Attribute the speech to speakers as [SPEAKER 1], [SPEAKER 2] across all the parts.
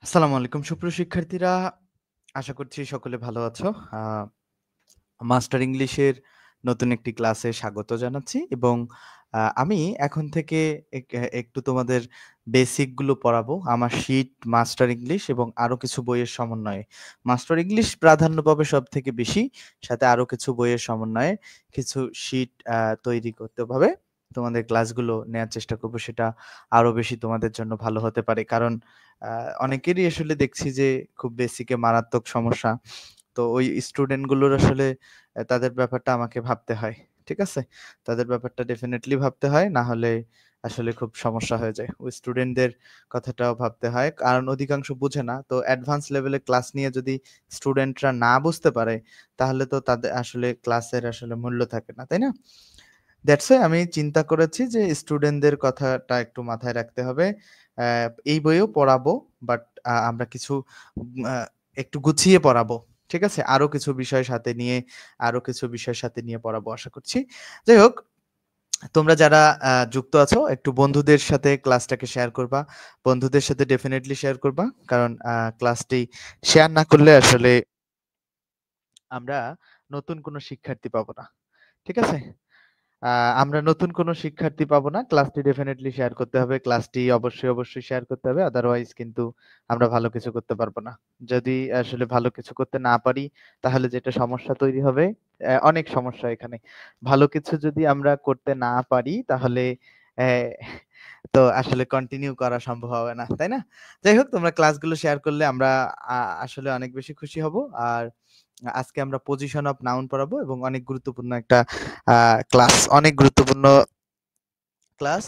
[SPEAKER 1] আসসালামু আলাইকুম সুপ্রিয় শিক্ষার্থীরা। আশা করছি সকলে ভালো আছো। আ মাস্টার ইংলিশের নতুন একটি ক্লাসে স্বাগত জানাচ্ছি এবং আমি এখন থেকে একটু তোমাদের বেসিক গুলো পড়াবো। আমার শিট মাস্টার ইংলিশ এবং আরো কিছু বইয়ের সমন্বয়ে। মাস্টার ইংলিশ প্রাধান্য পাবে সবথেকে বেশি। সাথে আরো কিছু বইয়ের সমন্বয়ে কিছু শিট তৈরি করতে হবে। তোমাদের ক্লাসগুলো নেয়ার চেষ্টা করব, সেটা আরো বেশি তোমাদের জন্য ভালো হতে পারে। কারণ আ অনেকেরই আসলে দেখছি যে খুব বেসিকে মারাত্মক সমস্যা। তো ওই স্টুডেন্ট গুলোর আসলে তাদের ব্যাপারটা আমাকে ভাবতে হয়। ঠিক আছে? তাদের ব্যাপারটা ডেফিনিটলি ভাবতে হয়। না হলে আসলে খুব সমস্যা হয়ে যায়। ওই স্টুডেন্টদের কথাটাও ভাবতে হয়। কারণ অধিকাংশ বুঝে না। তো অ্যাডভান্স লেভেলে ক্লাস নিয়ে যদি স্টুডেন্টরা না বুঝতে পারে, তাহলে তো তাদের আসলে ক্লাসের আসলে মূল্য থাকে না। তাই না? দ্যাটস ওয়াই আমি চিন্তা করেছি যে স্টুডেন্টদের কথাটা একটু মাথায় রাখতে হবে। এই বইও পড়াবো, বাট আমরা কিছু আ একটু গুছিয়ে পড়াবো। ঠিক আছে? আরো কিছু বিষয় সাথে নিয়ে পড়াবো আশা করছি। যাই হোক, তোমরা যারা যুক্ত আছো একটু বন্ধুদের সাথে ক্লাসটাকে শেয়ার করবা। বন্ধুদের সাথে ডেফিনিটলি শেয়ার করবা। কারণ ক্লাসটি শেয়ার না করলে আসলে আমরা নতুন কোনো শিক্ষার্থী পাবো না। ঠিক আছে? আ আমরা নতুন কোনো শিক্ষার্থী পাবো না। ক্লাসটি ডেফিনিটলি শেয়ার করতে হবে। ক্লাসটি অবশ্যই শেয়ার করতে হবে। আদারওয়াইজ কিন্তু আমরা ভালো কিছু করতে পারবো না। যদি আসলে ভালো কিছু করতে না পারি, তাহলে যেটা সমস্যা তৈরি হবে, অনেক সমস্যা এখানে। ভালো কিছু যদি আমরা করতে না পারি, তাহলে অ্যা তো আসলে কন্টিনিউ করা সম্ভব হবে না। তাই না? যাই হোক, তোমরা ক্লাসগুলো শেয়ার করলে আমরা আ আসলে অনেক বেশি খুশি হব। আর আজকে আমরা পজিশন অফ নাউন পড়াবো এবং অনেক গুরুত্বপূর্ণ একটা আ অনেক গুরুত্বপূর্ণ ক্লাস।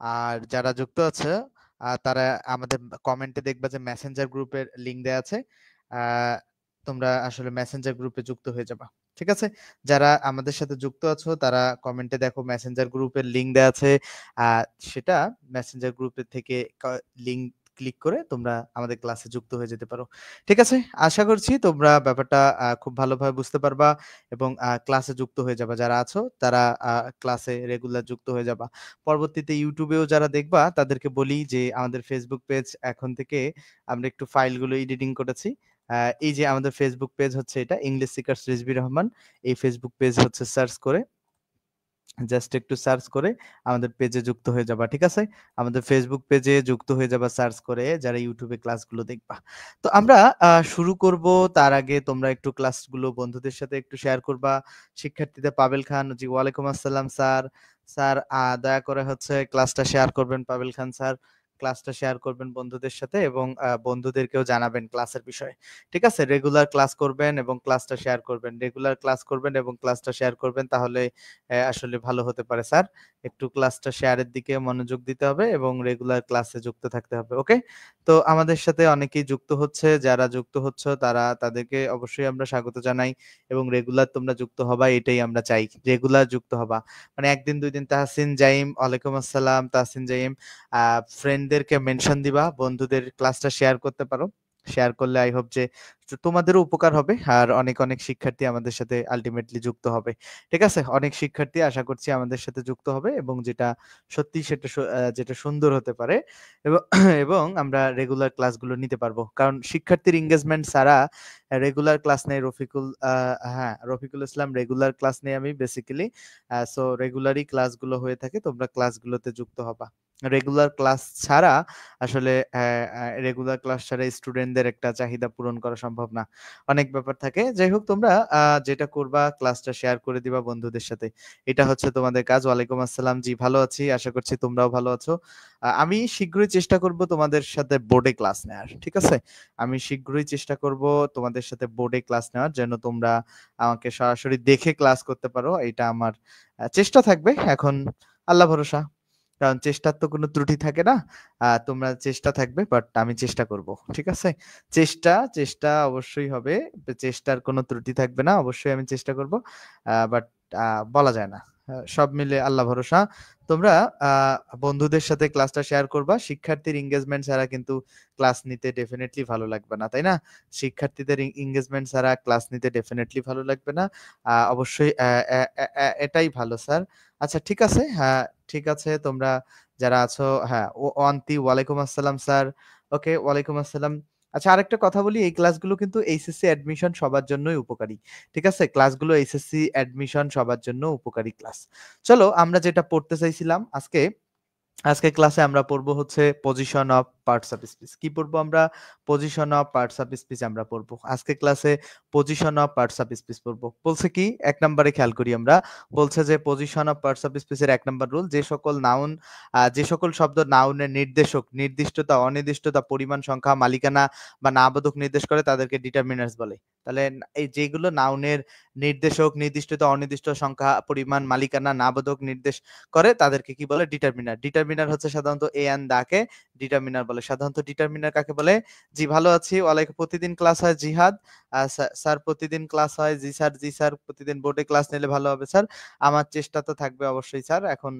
[SPEAKER 1] আর যারা যুক্ত আছে তারা আমাদের কমেন্টে দেখবা যে মেসেঞ্জার গ্রুপের লিংক দেয়া আছে। আ তোমরা আসলে মেসেঞ্জার গ্রুপে যুক্ত হয়ে যাবা। ঠিক আছে? যারা আমাদের সাথে যুক্ত আছো তারা কমেন্টে দেখো মেসেঞ্জার গ্রুপের লিংক দেয়া আছে। আ সেটা মেসেঞ্জার গ্রুপের থেকে লিংক ক্লিক করে তোমরা আমাদের ক্লাসে যুক্ত হয়ে যেতে পারো। ঠিক আছে? আশা করছি তোমরা ব্যাপারটা খুব ভালোভাবে বুঝতে পারবা এবং ক্লাসে যুক্ত হয়ে যাবা। যারা আছো তারা ক্লাসে রেগুলার যুক্ত হয়ে যাবা। পরবর্তীতে ইউটিউবেও যারা দেখবা তাদেরকে বলি যে আমাদের ফেসবুক পেজ এখন থেকে আমরা একটু ফাইলগুলো এডিটিং করেছি। আ এই যে আমাদের ফেসবুক পেজ হচ্ছে এটা, ইংলিশ সিকার্স রিজভী রহমান। এই ফেসবুক পেজ হচ্ছে সার্চ করে, জাস্ট একটু সার্চ করে আমাদের পেজে যুক্ত হয়ে যাবা। ঠিক আছে? আমাদের ফেসবুক পেজে যুক্ত হয়ে যাবা সার্চ করে, যারা ইউটিউবে ক্লাসগুলো দেখবা। তো আমরা শুরু করব, তার আগে তোমরা একটু ক্লাসগুলো বন্ধুদের সাথে একটু শেয়ার করবা। শিক্ষার্থীদের পাবেল খান, জি ওয়ালাইকুম আসসালাম স্যার। স্যার দয়া করে হচ্ছে ক্লাসটা শেয়ার করবেন পাবেল খান স্যার। ক্লাসটা শেয়ার করবেন বন্ধুদের সাথে এবং বন্ধুদেরকেও জানাবেন ক্লাসের বিষয়ে। ঠিক আছে? রেগুলার ক্লাস করবেন এবং ক্লাসটা শেয়ার করবেন। রেগুলার ক্লাস করবেন এবং ক্লাসটা শেয়ার করবেন, তাহলে আসলে ভালো হতে পারে স্যার। একটু ক্লাসটা শেয়ারের দিকে মনোযোগ দিতে হবে এবং রেগুলার ক্লাসে যুক্ত থাকতে হবে। ওকে? তো আমাদের সাথে অনেকেই যুক্ত হচ্ছে। যারা যুক্ত হচ্ছ তাদেরকে অবশ্যই আমরা স্বাগত জানাই এবং রেগুলার তোমরা যুক্ত হবা, এটাই আমরা চাই। রেগুলার যুক্ত হবা। মানে ১ দিন ২ দিন তাহসিন জাইম, ওয়ালাইকুম আসসালাম তাহসিন জাইম। ফ্রেন্ডদেরকে মেনশন দিবা, বন্ধুদের ক্লাসটা শেয়ার করতে পারো। শেয়ার করলে আই হোপ যে তোমাদেরও উপকার হবে। আর অনেক শিক্ষার্থী আমাদের সাথে আল্টিমেটলি যুক্ত হবে। ঠিক আছে? অনেক শিক্ষার্থী আশা করছি আমাদের সাথে যুক্ত হবে এবং যেটা সত্যি সেটা যেটা সুন্দর হতে পারে এবং এবং আমরা রেগুলার ক্লাসগুলো নিতে পারবো। কারণ শিক্ষার্থীর এনগেজমেন্ট ছাড়া রেগুলার ক্লাস নেই হ্যাঁ, রফিকুল ইসলাম রেগুলার ক্লাস নেই আমি বেসিক্যালি। সো রেগুলারই ক্লাসগুলো হয়ে থাকে। তোমরা ক্লাসগুলোতে যুক্ত হবা। রেগুলার ক্লাস ছাড়া আসলে রেগুলার ক্লাস ছাড়া স্টুডেন্টদের একটা চাহিদা পূরণ করা সম্ভব না। অনেক ব্যাপার থাকে। যাই হোক, তোমরা যেটা করবা ক্লাসটা শেয়ার করে দিবা বন্ধুদের সাথে। এটা হচ্ছে তোমাদের কাজ। ওয়ালাইকুম আসসালাম। জি, ভালো আছি। আশা করছি তোমরাও ভালো আছো। আমি শীঘ্রই চেষ্টা করব তোমাদের সাথে বোর্ডে ক্লাস নেওয়ার। ঠিক আছে? আমি শীঘ্রই চেষ্টা করব তোমাদের সাথে বোর্ডে ক্লাস নেওয়ার, যেন তোমরা আমাকে সরাসরি দেখে ক্লাস করতে পারো। এটা আমার চেষ্টা থাকবে। এখন আল্লাহ ভরোসা। কারণ চেষ্টার তো কোনো ত্রুটি থাকে না। তোমরা চেষ্টা থাকবে, বাট আমি চেষ্টা করব। ঠিক আছে? চেষ্টা অবশ্যই হবে। চেষ্টার কোনো ত্রুটি থাকবে না। অবশ্যই আমি চেষ্টা করব। বাট বলা যায় না। সব মিলে আল্লাহ ভরোসা। তোমরা আ বন্ধুদের সাথে ক্লাসটা শেয়ার করবা। শিক্ষার্থীর এনগেজমেন্ট ছাড়া কিন্তু ক্লাস নিতে ডেফিনিটলি ভালো লাগবে না। তাই না? শিক্ষার্থীদের এনগেজমেন্ট ছাড়া ক্লাস নিতে ডেফিনিটলি ভালো লাগবে না। অবশ্যই এটাই ভালো স্যার। আচ্ছা, ঠিক আছে। হ্যাঁ, ঠিক আছে। তোমরা যারা আছো হ্যাঁ, অন্তি ওয়ালাইকুম আসসালাম স্যার। ওকে, ওয়ালাইকুম আসসালাম। আচ্ছা আরেকটা কথা বলি, এই ক্লাসগুলো কিন্তু এইচএসসি অ্যাডমিশন সবার জন্যই উপকারী। ঠিক আছে? ক্লাসগুলো এইচএসসি অ্যাডমিশন সবার জন্য উপকারী ক্লাস। চলো আমরা যেটা পড়তে চাইছিলাম আজকে ক্লাসে আমরা পড়বো হচ্ছে position of parts of speech. কি পড়বো আমরা? Position of parts of speech আমরা পড়বো। আজকে ক্লাসে position of parts of speech পড়বো। বলছে কি? ১ নম্বরে খেয়াল করি আমরা। বলছে যে position of parts of speech এর ১ নম্বর রুল, যে সকল শব্দ নাউনের নির্দেশক, নির্দিষ্টতা, অনির্দিষ্টতা, পরিমাণ, সংখ্যা, মালিকানা বা নামবোধক নির্দেশ করে তাদেরকে ডিটারমিনার্স বলে। তাহলে এই যেগুলো নাউনের নির্দেশক, নির্দিষ্টতা, অনির্দিষ্ট সংখ্যা, পরিমাণ, মালিকানা, নামবোধক নির্দেশ করে তাদেরকে কি বলে? ডিটারমিনার। ডিটারমিনার হচ্ছে সাধারণত এ এন দাকে ডিটারমিনার বলে। সাধারণত ডিটারমিনার কাকে বলে? জি ভালো আছি। ওয়ালাইকুম, প্রতিদিন ক্লাস হয় জিহাদ। স্যার প্রতিদিন ক্লাস হয়। জি স্যার, জি স্যার, প্রতিদিন বোর্ডে ক্লাস নিলে ভালো হবে স্যার। আমার চেষ্টা তো থাকবে অবশ্যই স্যার। এখন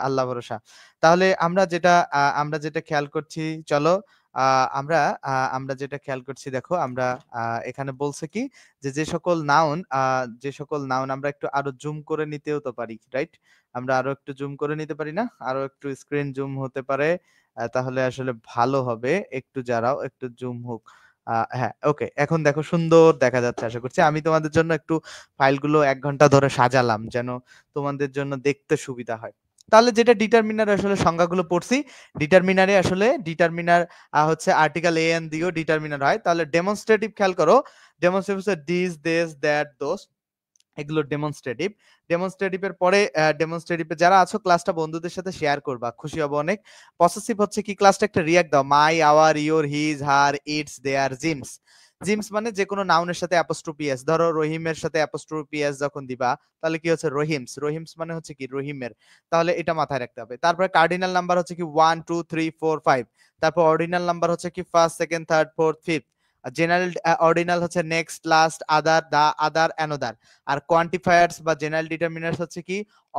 [SPEAKER 1] আল্লাহ ভরসা। তাহলে আমরা যেটা খেয়াল করছি, চলো আ আমরা আমরা যেটা খেয়াল করছি, দেখো আমরা এখানে বলছে কি যে যে সকল নাউন আমরা একটু আরো জুম করে নিতেও তো পারি, রাইট? আমরা আরো একটু জুম করে নিতে পারি না? আরো একটু স্ক্রিন জুম হতে পারে। তাহলে আসলে ভালো হবে। একটু দাঁড়াও, একটু জুম হোক। হ্যাঁ, ওকে। এখন দেখো সুন্দর দেখা যাচ্ছে আশা করছি। আমি তোমাদের জন্য একটু ফাইলগুলো ১ ঘন্টা ধরে সাজালাম যেন তোমাদের জন্য দেখতে সুবিধা হয়। তাহলে যেটা ডিটারমিনার আসলে সংজ্ঞাগুলো পড়ছি, ডিটারমিনার হচ্ছে আর্টিকেল এ এন দিয়েও ডিটারমিনার হয়। তাহলে ডেমনস্ট্রেটিভ খেয়াল করো। ডেমনস্ট্রেটিভ হচ্ছে দিস, দেস, দ্যাট, দোস, এগুলো ডেমনস্ট্রেটিভ। ডেমনস্ট্রেটিভ এর পরে ডেমনস্ট্রেটিভ এ যারা আছো ক্লাসটা বন্ধুদের সাথে শেয়ার করবা। খুশি হব অনেক। পসেসিভ হচ্ছে কি? ক্লাসটা একটা রিঅ্যাক্ট দাও। My, our, your, his, her, its, their, Jim's. Jim's মানে যেকোনো নাউনের সাথে অ্যাপোস্ট্রোফি এস। ধরো রহিমের সাথে অ্যাপোস্ট্রোফি এস যখন দিবা, তাহলে কি হচ্ছে? রহিমস। রহিমস মানে হচ্ছে কি? রহিমের। তাহলে এটা মাথায় রাখতে হবে। তারপরে কার্ডিনাল নাম্বার হচ্ছে কি? 1, 2, 3, 4, 5। তারপর অর্ডিনাল নাম্বার হচ্ছে কি? 1st, 2nd, 3rd, 4th, 5th। General ordinal হচ্ছে next, last, other, the, other, another. আর কোয়ান্টিফায়ার্স বা জেনারেল ডিটারমিনার্স হচ্ছে কি?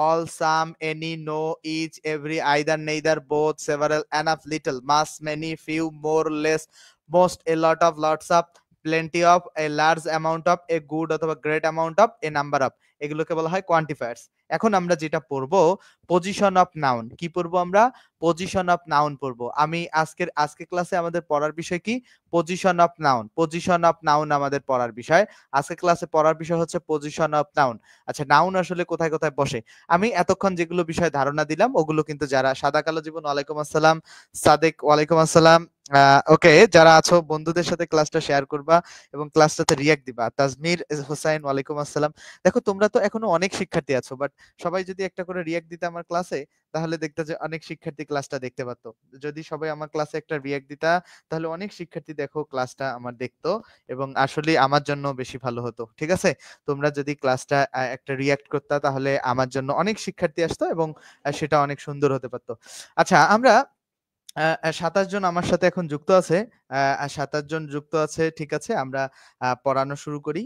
[SPEAKER 1] All, some, any, no, each, every, either, neither, both, several, enough, little, much, many, few, more, less, most, a lot of, lots of, plenty of, a large amount of, a good অথবা great amount of, a number of. এগুলোকে বলা হয় quantifiers. এখন আমরা যেটা পড়বো position of noun. কি পড়বো আমরা? পজিশন অফ নাউন পড়বো। আমি আজকে ক্লাসে আমাদের পড়ার বিষয় কি? Position of noun. Position of noun আমাদের পড়ার বিষয়। আজকে ক্লাসে পড়ার বিষয় হচ্ছে পজিশন অফ নাউন। আচ্ছা, নাউন আসলে কোথায় কোথায় বসে? আমি এতক্ষণ যেগুলো বিষয়ে ধারণা দিলাম ওগুলো কিন্তু যারা সাদা কালো জীবন, ওয়ালাইকুম আসসালাম। সাদেক, ওয়ালাইকুম আসসালাম। ওকে, যারা আছো বন্ধুদের সাথে ক্লাসটা শেয়ার করবা এবং ক্লাসটাতে রিঅ্যাক্ট দিবা। তাজমির হোসাইন, ওয়ালাইকুম আসসালাম। দেখো তোমরা তো এখনো অনেক শিক্ষার্থী আছো, বাট সবাই যদি একটা করে রিঅ্যাক্ট দিতে আমার ক্লাসে, তাহলে দেখতে যে অনেক শিক্ষার্থী ক্লাসটা দেখতে পারতো। যদি সবাই আমার ক্লাসে একটা রিঅ্যাক্ট দিতা, তাহলে অনেক শিক্ষার্থী দেখো ক্লাসটা আমার দেখতো এবং আসলে আমার জন্য বেশি ভালো হতো। ঠিক আছে? তোমরা যদি ক্লাসটা একটা রিঅ্যাক্ট করতা, তাহলে আমার জন্য অনেক শিক্ষার্থী আসতো এবং সেটা অনেক সুন্দর হতে পারতো। আচ্ছা, আমরা ২৭ জন আমার সাথে এখন যুক্ত আছে। ২৭ জন যুক্ত আছে। ঠিক আছে? আমরা পড়ানো শুরু করি।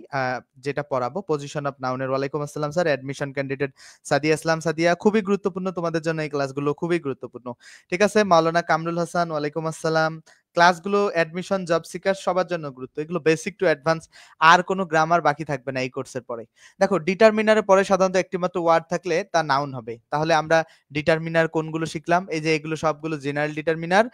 [SPEAKER 1] যেটা পড়াবো পজিশন অফ নাউনের। ওয়ালাইকুম আসসালাম স্যার। অ্যাডমিশন ক্যান্ডিডেট সাদিয়া ইসলাম। সাদিয়া, খুবই গুরুত্বপূর্ণ তোমাদের জন্য এই ক্লাসগুলো, খুবই গুরুত্বপূর্ণ। ঠিক আছে? মাওলানা কামরুল হাসান, ওয়ালাইকুম আসসালাম। ক্লাসগুলো অ্যাডমিশন, জব সিকার সবার জন্য গুরুত্ব। এগুলো বেসিক টু অ্যাডভান্স। আর কোনো গ্রামার বাকি থাকবে না এই কোর্সের পরে। দেখো ডিটারমিনারের পরে সাধারণত একটি মাত্র ওয়ার্ড থাকলে তা নাউন হবে। তাহলে আমরা ডিটারমিনার কোনগুলো শিখলাম? এই যে এগুলো সবগুলো জেনারেল ডিটারমিনার।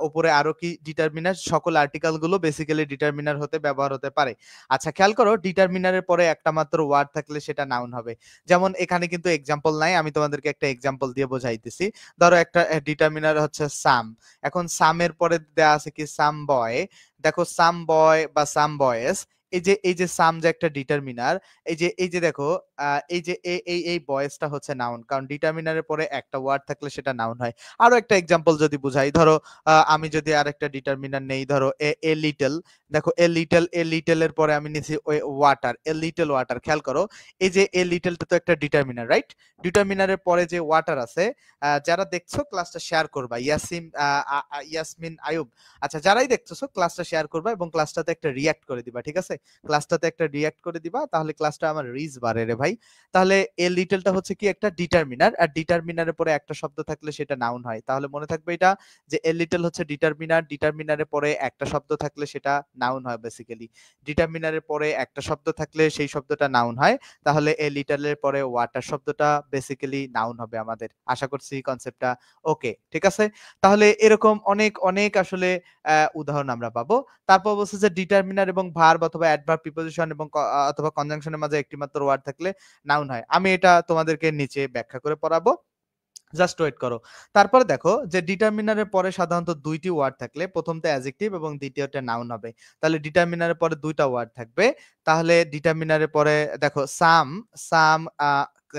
[SPEAKER 1] উপরে আরো কি ডিটারমিনার? সকল আর্টিকেল গুলো বেসিক্যালি ডিটারমিনার হতে ব্যবহার হতে পারে। আচ্ছা খেয়াল করো, ডিটারমিনারের পরে একটা মাত্র ওয়ার্ড থাকলে সেটা নাউন হবে। যেমন এখানে কিন্তু এক্সাম্পল নাই, আমি তোমাদেরকে একটা এক্সাম্পল দিয়ে বোঝাইতেছি। ধরো একটা ডিটারমিনার হচ্ছে সাম। এখন সামের পরে দেয়া আছে কি? সাম বয়। দেখো সাম বয় বা সাম বয়েস, এই যে সাম যে একটা ডিটারমিনার, এই যে দেখো এই বয়েসটা হচ্ছে নাউন, কারণ ডিটারমিনারের পরে একটা ওয়ার্ড থাকলে সেটা নাউন হয়। আরো একটা এক্সাম্পল যদি বুঝাই, ধরো আমি যদি আরেকটা ডিটারমিনার নেই, ধরো এ লিটল। দেখো এ লিটল এর পরে আমি নিছি ওই ওয়াটার, এ লিটল ওয়াটার। খেয়াল করো, এই যে এ লিটলটা তো একটা ডিটারমিনার, রাইট? ডিটারমিনারের পরে যে ওয়াটার আছে, যারা দেখছো ক্লাসটা শেয়ার করবা। ইয়াসমিন আয়ুব। আচ্ছা, যারাই দেখতেছো ক্লাসটা শেয়ার করবা এবং ক্লাসটাতে একটা রিঅ্যাক্ট করে দিবা। ঠিক আছে? ক্লাসটাতে একটা রিঅ্যাক্ট করে দিবা, তাহলে ক্লাসটা আমার রিচ বাড়ে রে ভাই। তাহলে এ লিটলটা হচ্ছে কি একটা ডিটারমিনার, আর ডিটারমিনারের পরে একটা শব্দ থাকলে সেটা নাউন হয়। তাহলে মনে থাকবে এটা যে এ লিটল হচ্ছে ডিটারমিনার, ডিটারমিনারের পরে একটা শব্দ থাকলে সেটা নাউন হয় বেসিক্যালি। ডিটারমিনারের পরে একটা শব্দ থাকলে সেই শব্দটা নাউন হয়। তাহলে এ লিটলের পরে ওয়াটার শব্দটা বেসিক্যালি নাউন হবে আমাদের। আশা করছি কনসেপ্টটা ওকে, ঠিক আছে? তাহলে এরকম অনেক, অনেক আসলে উদাহরণ আমরা পাবো। তারপর বলছে যে ডিটারমিনার এবং ভার্ব অথবা অ্যাডভার্ব, প্রিপোজিশন এবং অথবা কনজাংশনের মাঝে একটি মাত্র ওয়ার্ড থাকলে নাউন হয়। আমি এটা তোমাদেরকে নিচে ব্যাখ্যা করে পড়াবো। জাস্ট ওয়েট করো। তারপরে দেখো যে ডিটারমিনারের পরে সাধারণত ২ টি ওয়ার্ড থাকলে প্রথমটা অ্যাডজেক্টিভ এবং দ্বিতীয়টা নাউন হবে। তাহলে ডিটারমিনারের পরে ২ টা ওয়ার্ড থাকবে। তাহলে ডিটারমিনারের পরে দেখো সাম আ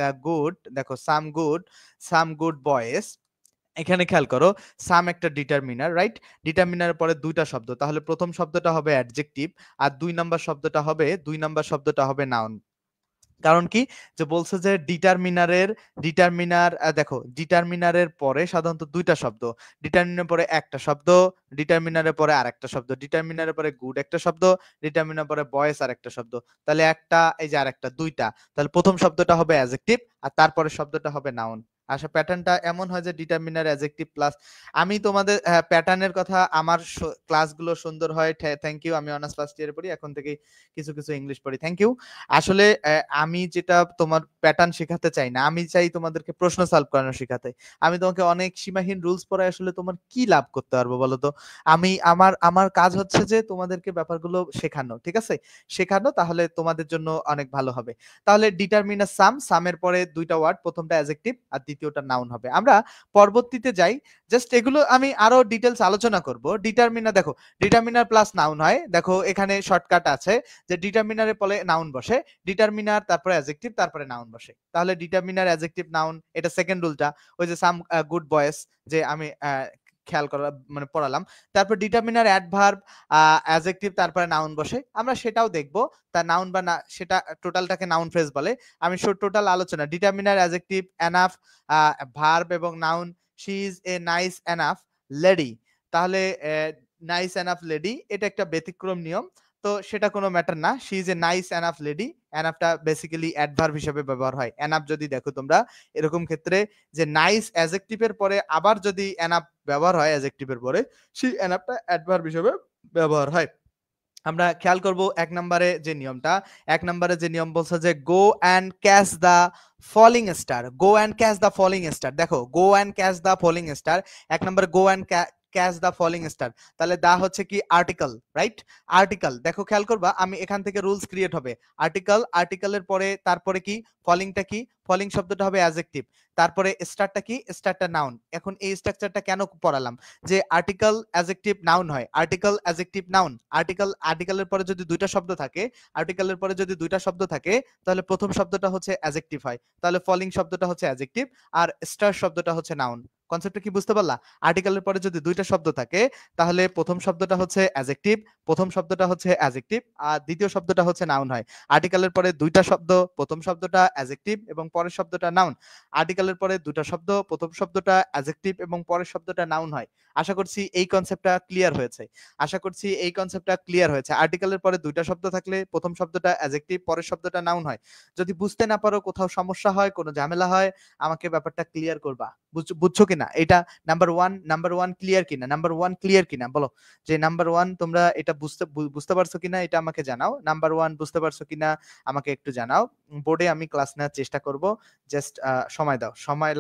[SPEAKER 1] আ গুড, দেখো সাম গুড বয়েজ। এখানে খেয়াল করো, সাম একটা ডিটারমিনার, রাইট? ডিটারমিনারের পরে ২ টা শব্দ। তাহলে ১ম শব্দটা হবে অ্যাডজেক্টিভ আর ২ নাম্বার শব্দটা হবে নাউন। কারণ কি? যে বলছে যে দেখো ডিটারমিনারের পরে সাধারণত ২ টা শব্দ। ডিটারমিনারের পরে একটা শব্দ, ডিটারমিনারের পরে আরেকটা শব্দ, ডিটারমিনারের পরে গুড একটা শব্দ, ডিটারমিনারের পরে বয়েস আরেকটা শব্দ। তাহলে একটা এই যে আরেকটা ২ টা। তাহলে ১ম শব্দটা হবে অ্যাডজেক্টিভ আর তারপরের শব্দটা হবে নাউন। আচ্ছা, প্যাটার্নটা এমন হয় যে ডিটারমিনার, অ্যাডজেক্টিভ প্লাস আমি তোমাদের প্যাটার্নের কথা আমার ক্লাসগুলো সুন্দর হয়। Thank you. আমি অনার্স ফার্স্ট ইয়ারে পড়ি। এখন থেকেই কিছু, কিছু ইংলিশ পড়ি। Thank you. আসলে আমি যেটা তোমার প্যাটার্ন শেখাতে চাই না। আমি চাই তোমাদেরকে প্রশ্ন সলভ করানো শিখাতে। আমি তোমাকে অনেক সীমাহীন রুলস পড়ায় আসলে তোমার কি লাভ করতে পারবো বলো তো? আমি আমার কাজ হচ্ছে যে তোমাদেরকে ব্যাপারগুলো শেখানো। ঠিক আছে? শেখানো, তাহলে তোমাদের জন্য অনেক ভালো হবে। তাহলে ডিটারমিনার সামের পরে ২ টা ওয়ার্ড, ১ম টা অ্যাডজেক্টিভ আর দ্বিতীয়টা নাউন হবে। আমরা পরবর্তীতে যাই। জাস্ট এগুলো আমি আরো ডিটেইলস আলোচনা করব। ডিটারমিনার দেখো, ডিটারমিনার প্লাস নাউন হয়। দেখো এখানে শর্টকাট আছে যে ডিটারমিনারের পরে নাউন বসে, ডিটারমিনার তারপরে অ্যাডজেক্টিভ তারপরে নাউন বসে। তাহলে ডিটারমিনার, অ্যাডজেক্টিভ, নাউন, এটা সেকেন্ড রুলটা। ওই যে সাম গুড বয়েস যে আমি খেয়াল করা মানে পড়ালাম। তারপর ডিটারমিনার, অ্যাডভার্ব, অ্যাডজেক্টিভ তারপরে নাউন বসে। আমরা সেটাও দেখব। তা নাউন বা না সেটা টোটালটাকে নাউন ফ্রেজ বলে। আমি টোটাল আলোচনা ডিটারমিনার, অ্যাডজেক্টিভ, এনাফ, ভার্ব এবং noun. She is a nice enough lady. তাহলে নাইস এনাফ লেডি এটা একটা ব্যতিক্রম নিয়ম। তো সেটা কোনো ম্যাটার না। She is a nice enough lady. এনাফটা বেসিক্যালি অ্যাডভার্ব হিসেবে ব্যবহার হয়। এনাফ যদি দেখো তোমরা এরকম ক্ষেত্রে যে নাইস অ্যাডজেক্টিভ এর পরে আবার যদি এনাফ ব্যবহার হয় অ্যাডজেক্টিভ এর পরে, সেই এনাফটা অ্যাডভার্ব হিসেবে ব্যবহার হয়। আমরা খেয়াল করব ১ নম্বরে যে নিয়মটা, ১ নম্বরে যে নিয়ম বলছে যে go and catch the falling star. Go and catch the falling star. দেখো go and catch the falling star. ১ নম্বরে go and catch the falling star. তাহলে দা হচ্ছে কি আর্টিকেল, রাইট? আর্টিকেল। দেখো খেয়াল করবা আমি এখান থেকে রুলস ক্রিয়েট হবে। আর্টিকেলের পরে তারপরে কি? ফলিংটা কি? ফলিং শব্দটা হবে অ্যাডজেক্টিভ। তারপরে স্টারটা কি? স্টারটা নাউন। এখন এই স্ট্রাকচারটা কেন পড়ালাম? যে আর্টিকেল, অ্যাডজেক্টিভ, নাউন হয়। Article, adjective, noun. আর্টিকেলের পরে যদি ২ টা শব্দ থাকে, আর্টিকেলের পরে যদি ২ টা শব্দ থাকে, তাহলে ১ম শব্দটা হচ্ছে অ্যাডজেক্টিভ হয়। তাহলে ফলিং শব্দটা হচ্ছে অ্যাডজেক্টিভ আর স্টার শব্দটা হচ্ছে নাউন। কনসেপ্টটা কি বুঝতে পারলা? আর্টিকেলের পরে যদি ২ টা শব্দ থাকে, তাহলে ১ম শব্দটা হচ্ছে অ্যাডজেক্টিভ, ১ম শব্দটা হচ্ছে অ্যাডজেক্টিভ আর দ্বিতীয় শব্দটা হচ্ছে নাউন হয়। আর্টিকেলের পরে ২ টা শব্দ, ১ম শব্দটা অ্যাডজেক্টিভ এবং পরের শব্দটা নাউন। আর্টিকেলের পরে ২ টা শব্দ, ১ম শব্দটা অ্যাডজেক্টিভ এবং পরের শব্দটা নাউন হয়। আশা করছি এই কনসেপ্টটা ক্লিয়ার হয়েছে। আশা করছি এই কনসেপ্টটা ক্লিয়ার হয়েছে। আর্টিকেলের পরে ২ টা শব্দ থাকলে ১ম শব্দটা অ্যাডজেক্টিভ, পরের শব্দটা নাউন হয়। যদি বুঝতে না পারো, কোথাও সমস্যা হয়, কোনো ঝামেলা হয়, আমাকে ব্যাপারটা ক্লিয়ার করবা। বুঝছো কিনা? এটা নাম্বার 1 ক্লিয়ার কিনা? নাম্বার 1 ক্লিয়ার কিনা? বলো যে নাম্বার 1 তোমরা এটা বুঝতে পারছো কিনা এটা আমাকে জানাও। নাম্বার 1 বুঝতে পারছো কিনা আমাকে একটু জানাও। বোর্ডে আমি ক্লাস নেওয়ার চেষ্টা করব। জাস্ট সময় দাও। সময়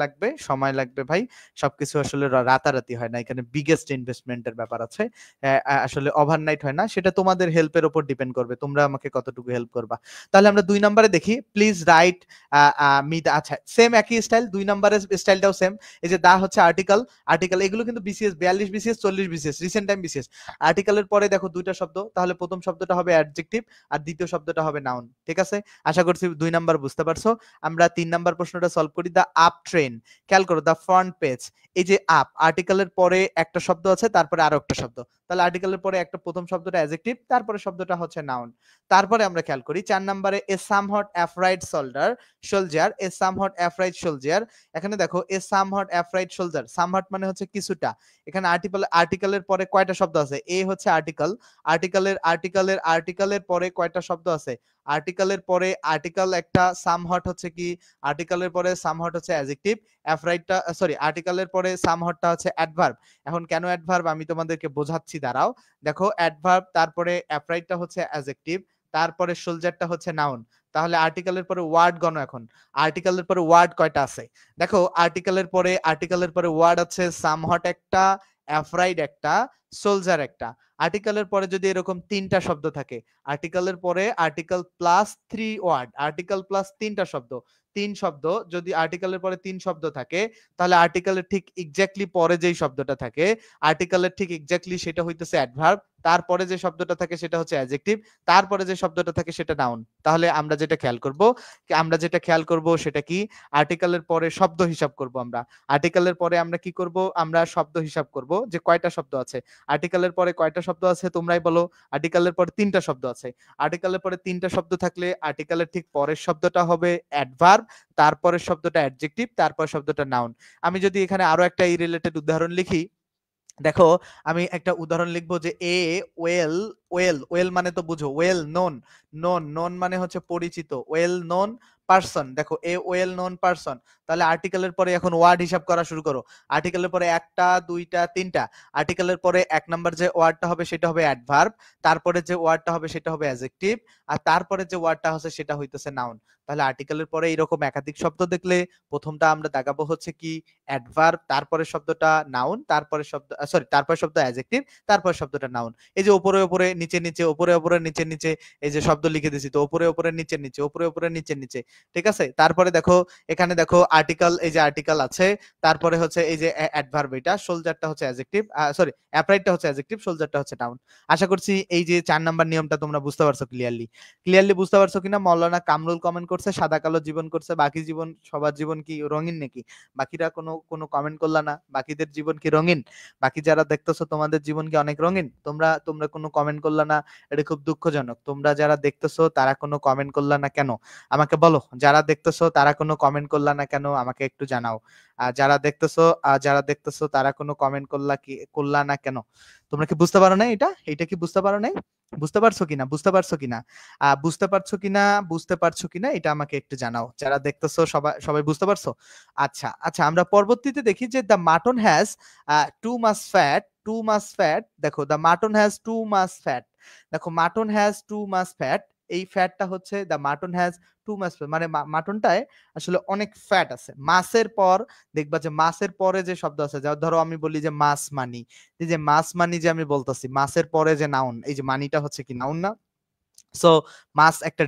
[SPEAKER 1] লাগবে ভাই। সবকিছু আসলে রাতারাতি হয় না। এখানে বিগেস্ট ইনভেস্টমেন্ট এর ব্যাপার আছে। আসলে ওভারনাইট হয় না। সেটা তোমাদের হেল্পের উপর ডিপেন্ড করবে। তোমরা আমাকে কতটুকু হেল্প করবা। তাহলে আমরা ২ নম্বরে দেখি। প্লিজ রাইট মি দা, আচ্ছা সেম একই স্টাইল। ২ নম্বরের স্টাইলটাও সেম। এই যে দা হচ্ছে আর্টিকেল এগুলো কিন্তু BCS ৪২ BCS ৪০ BCS recent time BCS. আর্টিকেলের পরে দেখো ২ টা শব্দ। তাহলে ১ম শব্দটা হবে অ্যাডজেক্টিভ আর দ্বিতীয় শব্দটা হবে নাউন। ঠিক আছে? আশা করছি ২ নাম্বার বুঝতে পারছো। আমরা ৩ নাম্বার প্রশ্নটা সলভ করি। দা আপ ট্রেন। খেয়াল করো দা ফ্রন্ট পেজ। এই যে আপ আর্টিকেলের পরে একটা শব্দ আছে তারপরে আরো একটা শব্দ। তাহলে আর্টিকেলের পরে একটা প্রথম শব্দটা অ্যাডজেক্টিভ তারপরে শব্দটা হচ্ছে নাউন। তারপরে আমরা খেয়াল করি ৪ নম্বরে এ সামহট অ্যাফ্রাইড সোলজার, এ সামহট অ্যাফ্রাইড সোলজার। এখানে দেখো এ সামহট অ্যাফ্রাইড সোলজার, সামহাট মানে হচ্ছে কিছুটা। এখানে আর্টিকেলের পরে কয়টা শব্দ আছে? এ হচ্ছে আর্টিকেল, আর্টিকেলের পরে কয়টা শব্দ আছে? আর্টিকেলের পরে আর্টিকেল একটা, সামহাট হচ্ছে কি? আর্টিকেলের পরে সামহাট হচ্ছে অ্যাডজেক্টিভ, অ্যাফরাইটটা সরি আর্টিকেলের পরে সামহাটটা হচ্ছে অ্যাডভার্ব। এখন কেন অ্যাডভার্ব আমি তোমাদেরকে বোঝাচ্ছি, দাঁড়াও। দেখো অ্যাডভার্ব, তারপরে অ্যাফরাইটটা হচ্ছে অ্যাডজেক্টিভ, তারপরে সোলজারটা হচ্ছে নাউন। তাহলে আর্টিকেলের পরে ওয়ার্ড গণ এখন। আর্টিকেলের পরে ওয়ার্ড কয়টা আছে? দেখো আর্টিকেলের পরে ওয়ার্ড আছে সামহাট একটা, অ্যাফরাইড একটা, সোলজার একটা। আর্টিকেলের পরে যদি এরকম তিনটা শব্দ থাকে, আর্টিকেলের পরে article plus 3 word, article plus তিনটা শব্দ, ৩ শব্দ, যদি আর্টিকেলের পরে ৩ শব্দ থাকে, তাহলে আর্টিকেলের ঠিক এক্স্যাক্টলি পরে যেই শব্দটা থাকে, আর্টিকেলের ঠিক এক্স্যাক্টলি সেটা হইতেছে অ্যাডভার্ব, তারপরে যে শব্দটা থাকে সেটা হচ্ছে অ্যাডজেক্টিভ, তারপরে যে শব্দটা থাকে সেটা নাউন। তাহলে আমরা যেটা খেয়াল করব সেটা কি? আর্টিকেলের পরে শব্দ হিসাব করব আমরা। আর্টিকেলের পরে আমরা কি করব? আমরা শব্দ হিসাব করব যে কয়টা শব্দ আছে। আর্টিকেলের পরে কয়টা শব্দ আছে তোমরাই বলো? আর্টিকেলের পরে ৩টা শব্দ আছে। আর্টিকেলের পরে ৩টা শব্দ থাকলে আর্টিকেলের ঠিক পরের শব্দটা হবে অ্যাডভার্ব, তারপরের শব্দটা অ্যাডজেক্টিভ, তারপর শব্দটা নাউন। আমি যদি এখানে আরো একটা রিলেটেড উদাহরণ লিখি, দেখো আমি একটা উদাহরণ লিখবো যে এ ওয়েল, ওয়েল মানে তো বুঝো, ওয়েল নোন, নোন মানে হচ্ছে পরিচিত, ওয়েল নোন পারসন। দেখো এ ওয়েল নোন পারসন, তাহলে আর্টিকেলের পরে এখন ওয়ার্ড হিসাব করা শুরু করো। আর্টিকেলের পরে একটা, দুইটা, তিনটা। আর্টিকেলের পরে ১ নাম্বার যে ওয়ার্ডটা হবে সেটা হবে অ্যাডভার্ব, তারপরে যে ওয়ার্ডটা হবে সেটা হবে অ্যাডজেক্টিভ, আর তারপরে যে ওয়ার্ডটা আছে সেটা হইতেছে নাউন। তাহলে আর্টিকেলের পরে এরকম একাধিক শব্দ দেখলে প্রথমটা আমরা দাগাবো হচ্ছে কি? অ্যাডভার্ব, তারপরে শব্দটা নাউন, তারপরে শব্দ তারপরে শব্দ অ্যাডজেক্টিভ, তারপরে শব্দটা নাউন। এই যে উপরে নিচে নিচে, উপরে নিচে নিচে, এই যে শব্দ লিখে দিছি, তো উপরে নিচে নিচে, উপরে নিচে নিচে, ঠিক আছে? তারপরে দেখো এখানে দেখো আর্টিকেল, এই যে আর্টিকেল আছে, তারপরে হচ্ছে এই যে অ্যাডভার্ব, এটা সোলজারটা হচ্ছে অ্যাডজেক্টিভ, অ্যাপ্রাইটটা হচ্ছে অ্যাডজেক্টিভ, সোলজারটা হচ্ছে নাউন। আশা করছি এই যে ৪ নাম্বার নিয়মটা তোমরা বুঝতে পারছো ক্লিয়ারলি বুঝতে পারছো কিনা? মাওলানা কামরুল কমেন্ট করছে সাদা কালো জীবন করছে, বাকি জীবন, সবার জীবন কি রঙিন নাকি? বাকিরা কোনো কমেন্ট করলা না? বাকিদের জীবন কি রঙিন? বাকি যারা দেখতেছো তোমাদের জীবন কি অনেক রঙিন? তোমরা কোনো কমেন্ট করলা না, এটা খুব দুঃখজনক। তোমরা যারা দেখতেছো তারা কোনো কমেন্ট করলা না কেন? আমাকে বলো, যারা দেখতেছো তারা কোনো কমেন্ট করলা না কেন? আমাকে একটু জানাও। যারা দেখতেছো তারা কোনো কমেন্ট করলা না কেন? তোমরা কি বুঝতে পারো নাই এটা? এটা কি বুঝতে পারো নাই? বুঝতে পারছো কিনা? বুঝতে পারছো কিনা এটা আমাকে একটু জানাও। যারা দেখতেছো সবাই বুঝতে পারছো? আচ্ছা আমরা পরবর্তীতে দেখি যে the mutton has too much fat. দেখো the mutton has too much fat. দেখো mutton has too much fat, এই ফ্যাটটা হচ্ছে the mutton has too much fat, মানে মাটনটায় আসলে অনেক ফ্যাট আছে। মাছের পর দেখবা যে মাছের পরে যে শব্দ আছে, ধরো আমি বলি যে মাছ মানি, এই যে মাছ মানি যে আমি বলতেছি, মাছের পরে যে নাউন, এই যে মানিটা হচ্ছে কি নাউন না? সো মাস একটা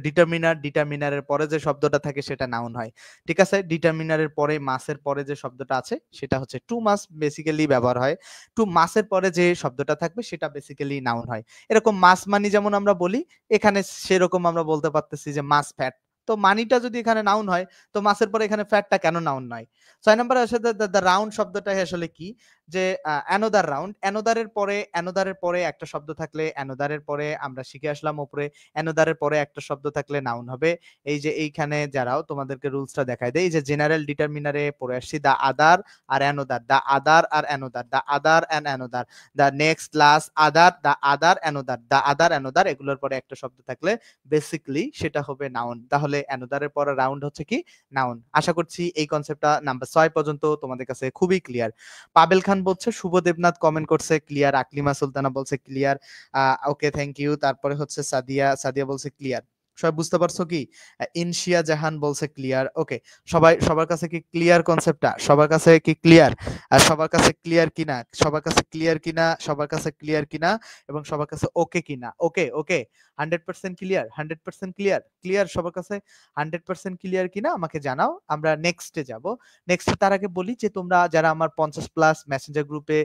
[SPEAKER 1] ডিটারমিনারের পরে যে শব্দটা থাকে সেটা নাউন হয়। ঠিক আছে? ডিটারমিনারের পরে মাসের পরে যে শব্দটা আছে সেটা হচ্ছে টু মাস বেসিক্যালি ব্যবহার হয়। টু মাসের পরে যে শব্দটা থাকবে সেটা বেসিক্যালি নাউন হয়। এরকম মাস মানি যেমন আমরা বলি, এখানে সেরকম আমরা বলতে পারতেছি যে মাস ফ্যাট। তো মানিটা যদি এখানে নাউন হয়, তো মাসের পরে এখানে ফ্যাটটা কেন নাউন নয়? ৬ নম্বরে আসে দ্য রাউন্ড শব্দটা আসলে কি? যে অ্যানোদার রাউন্ড, অ্যানোদারের পরে একটা শব্দ থাকলে, অ্যানোদারের পরে আমরা শিখে আসলাম উপরে, অ্যানোদারের পরে একটা শব্দ থাকলে নাউন হবে। এই যে এইখানে যারাও তোমাদেরকে রুলসটা দেখায় দেয়, এই যে জেনারেল ডিটারমিনারে পড়ে আসছি দ্য আদার আর অ্যানোদার, দ্য আদার আর another, the other and another, the next last other, the other another, the other another, এগুলোর পরে একটা শব্দ থাকলে বেসিক্যালি সেটা হবে নাউন। তাহলে অ্যানোদারের পরে রাউন্ড হচ্ছে কি? নাউন। আশা করছি এই কনসেপ্টটা নাম্বার ৬ পর্যন্ত তোমাদের কাছে খুবই ক্লিয়ার। পাবেল খান বলছে, শুভ দেবনাথ কমেন্ট করছে ক্লিয়ার, আকলিমা সুলতানা বলছে ক্লিয়ার, ওকে থ্যাংক ইউ। তারপরে হচ্ছে সাদিয়া বলছে ক্লিয়ার। সবাই বুঝতে পারছো কি? ইনশিয়া জাহান বলছে ক্লিয়ার। ওকে, সবার কাছে কি ক্লিয়ার কনসেপ্টটা? সবার কাছে কি ক্লিয়ার? আর সবার কাছে ক্লিয়ার কিনা, এবং সবার কাছে ওকে কিনা? ওকে 100% ক্লিয়ার সবার কাছে 100% ক্লিয়ার কিনা আমাকে জানাও। আমরা নেক্সটে যাব। নেক্সট তার আগে বলি যে তোমরা যারা আমার 50 প্লাস মেসেঞ্জার গ্রুপে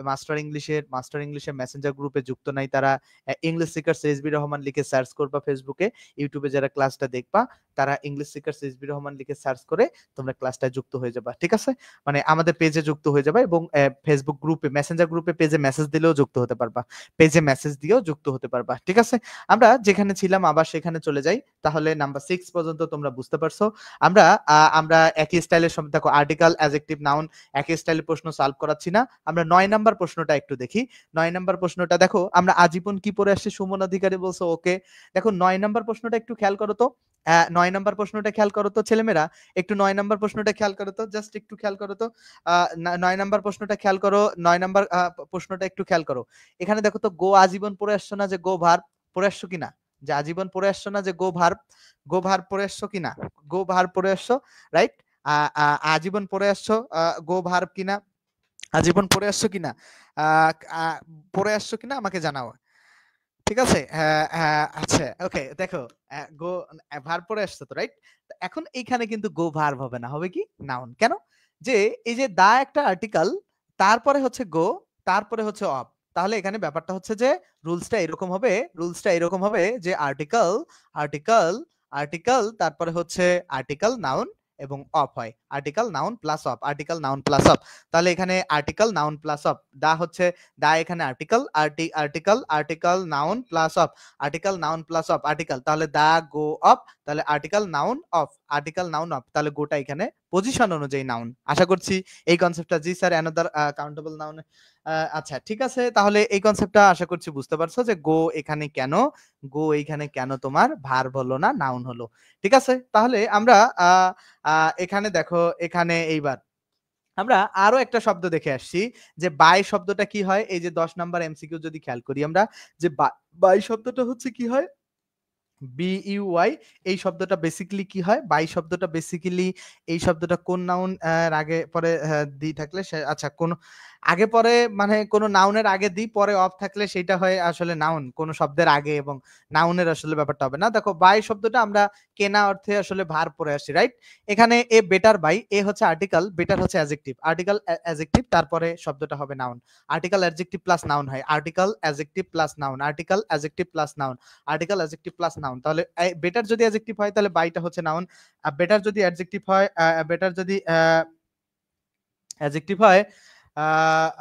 [SPEAKER 1] মাস্টার ইংলিশের মেসেঞ্জার গ্রুপে যুক্ত নাই, তারা ইংলিশ স্পিকার এসবি রহমান লিখে সার্চ করবা ফেসবুকে, ইউটিউবে যারা ক্লাসটা দেখবা তারা ইংলিশ সিকার্স এসবি রহমান লিখে সার্চ করে তোমরা ক্লাসটায় যুক্ত হয়ে যাবা, ঠিক আছে? মানে আমাদের পেজে যুক্ত হয়ে যাবা এবং ফেসবুক গ্রুপে, মেসেঞ্জার গ্রুপে পেজে মেসেজ দিলেও যুক্ত হতে পারবা, পেজে মেসেজ দিয়েও যুক্ত হতে পারবা, ঠিক আছে? আমরা যেখানে ছিলাম আবার সেখানে চলে যাই। তাহলে নাম্বার 6 পর্যন্ত তোমরা বুঝতে পারছো। আমরা একই স্টাইলের শব্দ, দেখো আর্টিকেল, অ্যাডজেক্টিভ, নাউন একই স্টাইলের প্রশ্ন সলভ করাচ্ছি না। আমরা 9 নাম্বার প্রশ্নটা একটু দেখি। 9 নাম্বার প্রশ্নটা দেখো, আমরা আজীবন কি পড়ে আসছি? সুমন অধিকারী বলছো, ওকে। দেখো 9 নাম্বার প্রশ্নটা একটু খেয়াল করো তো। 9 নাম্বার প্রশ্নটা খেয়াল করো তো ছেলেমেয়েরা, একটু 9 নাম্বার প্রশ্নটা খেয়াল করো তো, জাস্ট একটু খেয়াল করো তো। 9 নাম্বার প্রশ্নটা খেয়াল করো, 9 নাম্বার প্রশ্নটা একটু খেয়াল করো। এখানে দেখো তো, গো আজীবন পড়ে আসছো না যে গো ভার্ব পড়ে আসছো কিনা? যে আজীবন পড়ে আসছো না যে গো ভার্ব, গো ভার্ব পড়ে আসছো কিনা? গো ভার্ব পড়ে আসছো, রাইট? আজীবন পড়ে আসছো গো ভার্ব কিনা? আজীবন পড়ে আসছো কিনা? পড়ে আসছো কিনা আমাকে জানাও, ঠিক আছে? আচ্ছা, ওকে। দেখো গো ভার্ব পড়ে আসছো তো, রাইট? এখন এইখানে কিন্তু গো ভার্ব হবে না, হবে কি? নাউন। কেন? যে এই যে দা একটা আর্টিকেল, তারপরে হচ্ছে গো, তারপরে হচ্ছে অফ। তাহলে এখানে ব্যাপারটা হচ্ছে যে রুলসটা এরকম হবে যে আর্টিকেল, আর্টিকেল, আর্টিকেল, তারপরে হচ্ছে আর্টিকেল, নাউন এবং অফ হয়। Article, noun plus of, article, noun plus of. তাহলে এখানে আর্টিকেল, নাউন প্লাস অফ। দা হচ্ছে দা, এখানে article, article, article, noun plus of, article, noun plus of, article. তাহলে দা গো অফ, তাহলে article, noun of, article, noun of. তাহলে গোটা এখানে পজিশন অনুযায়ী নাউন। আশা করছি এই কনসেপ্টটা, জি স্যার, অ্যানাদার কাউন্টেবল নাউন। আচ্ছা, ঠিক আছে। তাহলে এই কনসেপ্টটা আশা করছি বুঝতে পারছো যে গো এখানে কেন, গো এইখানে কেন তোমার ভার্ব হলো না, নাউন হলো। ঠিক আছে? তাহলে আমরা এখানে দেখো, এখানে এইবার আমরা আরো একটা শব্দ দেখে আসছি যে বাই শব্দটা কি হয়। এই যে 10 নাম্বার এমসিকিউ যদি খেয়াল করি আমরা, যে বাই শব্দটা হচ্ছে কি হয়, বিইউআই। এই শব্দটা বেসিক্যালি কি হয়? বাই শব্দটা বেসিক্যালি, এই শব্দটা কোন নাউন আগে পরে দি থাকলে সে, আচ্ছা, কোন আগে পরে, মানে কোন নাউনের আগে দি পরে অফ থাকলে সেটা হয় আসলে নাউন। কোন শব্দের আগে এবং নাউনের আসলে ব্যাপারটা হবে না। দেখো বাই শব্দটা আমরা কেনা অর্থে আসলে ভার্ব পড়ে আসছি, রাইট? এখানে এ বেটার বাই, এ হচ্ছে আর্টিকেল, বেটার হচ্ছে অ্যাডজেক্টিভ, আর্টিকেল অ্যাডজেক্টিভ, তারপরে শব্দটা হবে noun. Article adjective plus noun হয়, article adjective plus noun, article adjective plus noun, article adjective plus noun. তাহলে বেটার যদি অ্যাডজেক্টিভ হয় তাহলে বাইটা হচ্ছে নাউন। বেটার যদি অ্যাডজেক্টিভ হয়, বেটার যদি অ্যাডজেক্টিভ হয়,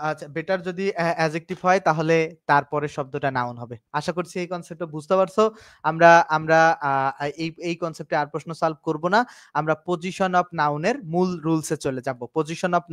[SPEAKER 1] আচ্ছা, বেটার যদি অ্যাডজেক্টিভ হয় তাহলে তারপরের শব্দটা নাউন হবে। আশা করছি এই কনসেপ্টটা বুঝতে পারছো। আমরা আমরা আ এই কনসেপ্টে আর প্রশ্ন সলভ করব না। আমরা পজিশন অফ নাউনের মূল রুলস এ চলে যাব। পজিশন অফ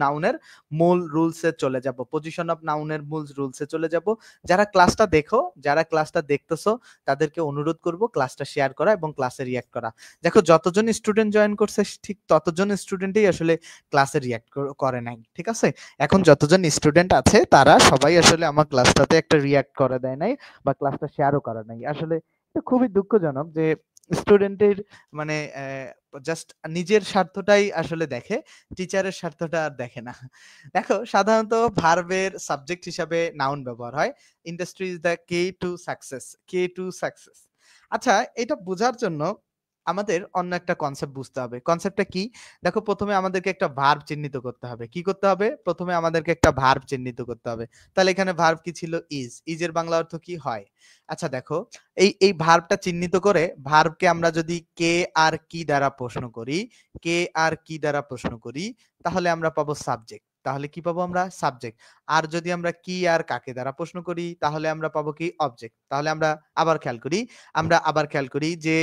[SPEAKER 1] নাউনের মূল রুলস এ চলে যাব। পজিশন অফ নাউনের মূল রুলস এ চলে যাব। যারা ক্লাসটা দেখো, যারা ক্লাসটা দেখতেছো, তাদেরকে অনুরোধ করব ক্লাসটা শেয়ার করা এবং ক্লাসে রিঅ্যাক্ট করা। দেখো যতজন স্টুডেন্ট জয়েন করছে ঠিক ততজন স্টুডেন্টই আসলে ক্লাসে রিঅ্যাক্ট করে নাই। ঠিক আছে? এখন যতজন স্টুডেন্ট আছে তারা সবাই আসলে আমার ক্লাসটাতে একটা রিঅ্যাক্ট করে দেয় নাই বা ক্লাসটা শেয়ারও করে নাই। আসলে এটা খুবই দুঃখজনক যে স্টুডেন্টের, মানে জাস্ট নিজের স্বার্থটাই আসলে দেখে, টিচারের স্বার্থটা আর দেখে না। দেখো সাধারণত ভার্বের সাবজেক্ট হিসাবে নাউন ব্যবহার হয়। Industry is the K to success, K to success. আচ্ছা, এটা বোঝার জন্য আমাদের অন্য একটা কনসেপ্ট বুঝতে হবে। কনসেপ্টটা কি? দেখো প্রথমে আমাদেরকে একটা ভার্ব চিহ্নিত করতে হবে। কি করতে হবে? প্রথমে আমাদেরকে একটা ভার্ব চিহ্নিত করতে হবে। তাহলে এখানে ভার্ব কি ছিল? ইজ। ইজ এর বাংলা অর্থ কি? হয়। আচ্ছা দেখো, এই ভার্বটা চিহ্নিত করে ভার্বকে আমরা যদি কে আর কি দ্বারা প্রশ্ন করি, কে আর কি দ্বারা প্রশ্ন করি, তাহলে আমরা পাবো সাবজেক্ট। তাহলে কি পাবো আমরা? সাবজেক্ট। আর যদি আমরা কি আর কাকে দ্বারা প্রশ্ন করি তাহলে আমরা পাবো কি? অবজেক্ট। তাহলে আমরা আবার খেয়াল করি যে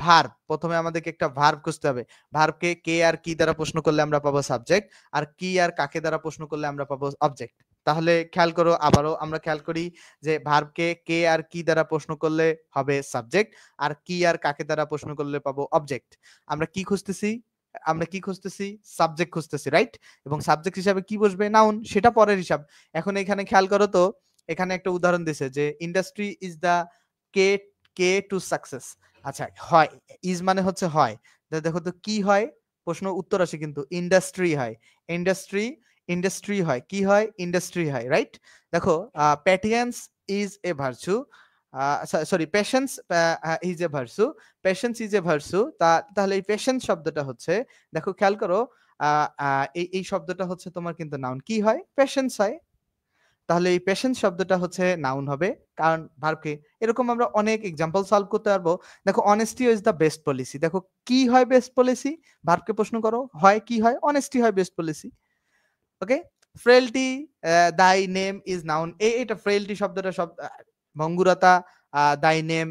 [SPEAKER 1] ভার্ব, প্রথমে আমাদেরকে একটা ভার্ব খুঁজতে হবে। ভার্বকে কে আর কি দ্বারা প্রশ্ন করলে আমরা পাবো সাবজেক্ট, আর কি আর কাকে দ্বারা প্রশ্ন করলে আমরা পাবো অবজেক্ট। তাহলে খেয়াল করো, আবারও আমরা খেয়াল করি যে ভার্বকে কে আর কি দ্বারা প্রশ্ন করলে হবে সাবজেক্ট, আর কি আর কাকে দ্বারা প্রশ্ন করলে পাবো অবজেক্ট। আমরা কি খুঁজতেছি? আমরা কি খুঁজতেছি? সাবজেক্ট খুঁজতেছি, রাইট? এবং সাবজেক্ট হিসাবে কি বসবে? নাউন। সেটা পরের হিসাব। এখন এখানে খেয়াল করো তো, এখানে একটা উদাহরণ দিছে যে industry is the K, K to success. আচ্ছা, হয়, ইজ মানে হচ্ছে হয়। দেখো তো কি হয়? প্রশ্ন উত্তর আসে কিন্তু ইন্ডাস্ট্রি হয়। ইন্ডাস্ট্রি, ইন্ডাস্ট্রি হয়। কি হয়? ইন্ডাস্ট্রি হয়, রাইট? দেখো patience is a virtue, sorry patience is a virtue, patience is a virtue. তাহলে এই পেশেন্স শব্দটা হচ্ছে, দেখো খেয়াল করো, এই শব্দটা হচ্ছে তোমার কিন্তু নাউন। কি হয়? পেশেন্স হয়। তাহলে এই পেশেন্স শব্দটা হচ্ছে নাউন হবে। কারণ ভার্বকে এরকম আমরা অনেক এক্সাম্পল সলভ করতে পারবো। দেখো honesty is the best policy. দেখো কি হয় বেস্ট পলিসি? ভার্বকে প্রশ্ন করো, হয় কি হয়? অনেস্টি হয় বেস্ট পলিসি। ওকে? ফ্রেইলটি দাই নেম ইজ নাউন। এটা ফ্রেইলটি শব্দটা ভঙ্গুরতা দাই নেম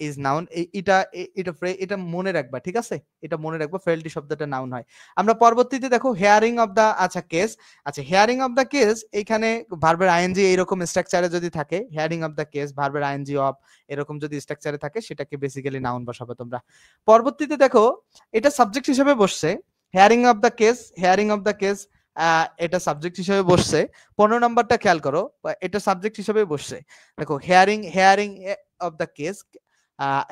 [SPEAKER 1] ইজ নাউন। এটা মনে রাখবা, ঠিক আছে? এটা মনে রাখবা, ফ্রেইলটি শব্দটা নাউন হয়। আমরা পরবর্তীতে দেখো হেয়ারিং অফ দা কেস। আচ্ছা, হেয়ারিং অফ দা কেস এইখানে ভার্বের আইএনজি এইরকম স্ট্রাকচারে যদি থাকে, হেয়ারিং অফ দা কেস ভার্বের আইএনজি অফ এরকম যদি স্ট্রাকচারে থাকে সেটাকে বেসিক্যালি নাউন বসাবে তোমরা। পরবর্তীতে দেখো এটা সাবজেক্ট হিসেবে বসছে। হেয়ারিং অফ দা কেস এটা সাবজেক্ট হিসেবে বসছে। 15 নাম্বারটা খেয়াল করো, এটা সাবজেক্ট হিসেবে বসছে। দেখো হেয়ারিং অফ দ্য কেস,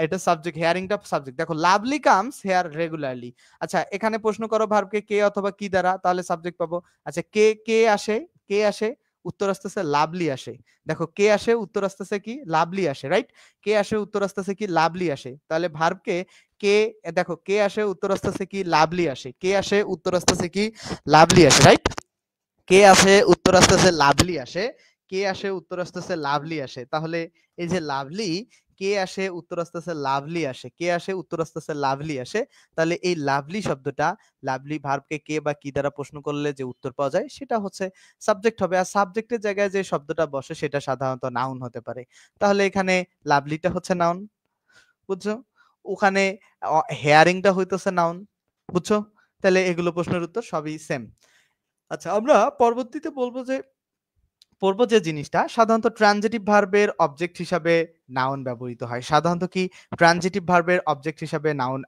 [SPEAKER 1] এটা সাবজেক্ট, হেয়ারিংটা সাবজেক্ট। দেখো লাভলি কামস হেয়ার রেগুলারলি। আচ্ছা, এখানে প্রশ্ন করো ভার্বকে কে অথবা কি দ্বারা, তাহলে সাবজেক্ট পাবো। আচ্ছা, কে আসে, উত্তর আসতেছে লাভলি আসে। দেখো কে আসে, উত্তর আসতেছে কি লাভলি আসে, রাইট? কে আসে, উত্তর আসতেছে কি লাভলি আসে। তাহলে ভার্বকে কে, দেখো কে আসে, উত্তর আসতেছে কি লাভলি আসে। কে আসে, উত্তর আসতেছে কি লাভলি আসে, রাইট? কে আসে, উত্তর আসতেছে লাভলি আসে। কে আসে, উত্তর আসতেছে লাভলি আসে। তাহলে এই যে লাভলি, কে আসে, উত্তর আসতেছে লাভলি আসে। কে আসে, উত্তর আসতেছে লাভলি আসে। তাহলে এই লাভলি শব্দটা, লাভলি ভার্বকে কে বা কি দ্বারা প্রশ্ন করলে যে উত্তর পাওয়া যায় সেটা হচ্ছে সাবজেক্ট হবে। আর সাবজেক্টের জায়গায় যে শব্দটা বসে সেটা সাধারণত নাউন হতে পারে। তাহলে এখানে লাভলিটা হচ্ছে নাউন, বুঝছো? ওখানে হেয়ারিংটা হইতেছে নাউন, বুঝছো? তাহলে এগুলো প্রশ্নের উত্তর সবই সেম। আচ্ছা, আমরা পরবর্তীতে পড়বো যে জিনিসটা সাধারণত ট্রানজিটিভ ভার্বের অবজেক্ট হিসাবে নাউন ব্যবহৃত হয়। সাধারণত কি ট্রানজিটিভ ভার্বের অবজেক্ট হিসাবে নাউন,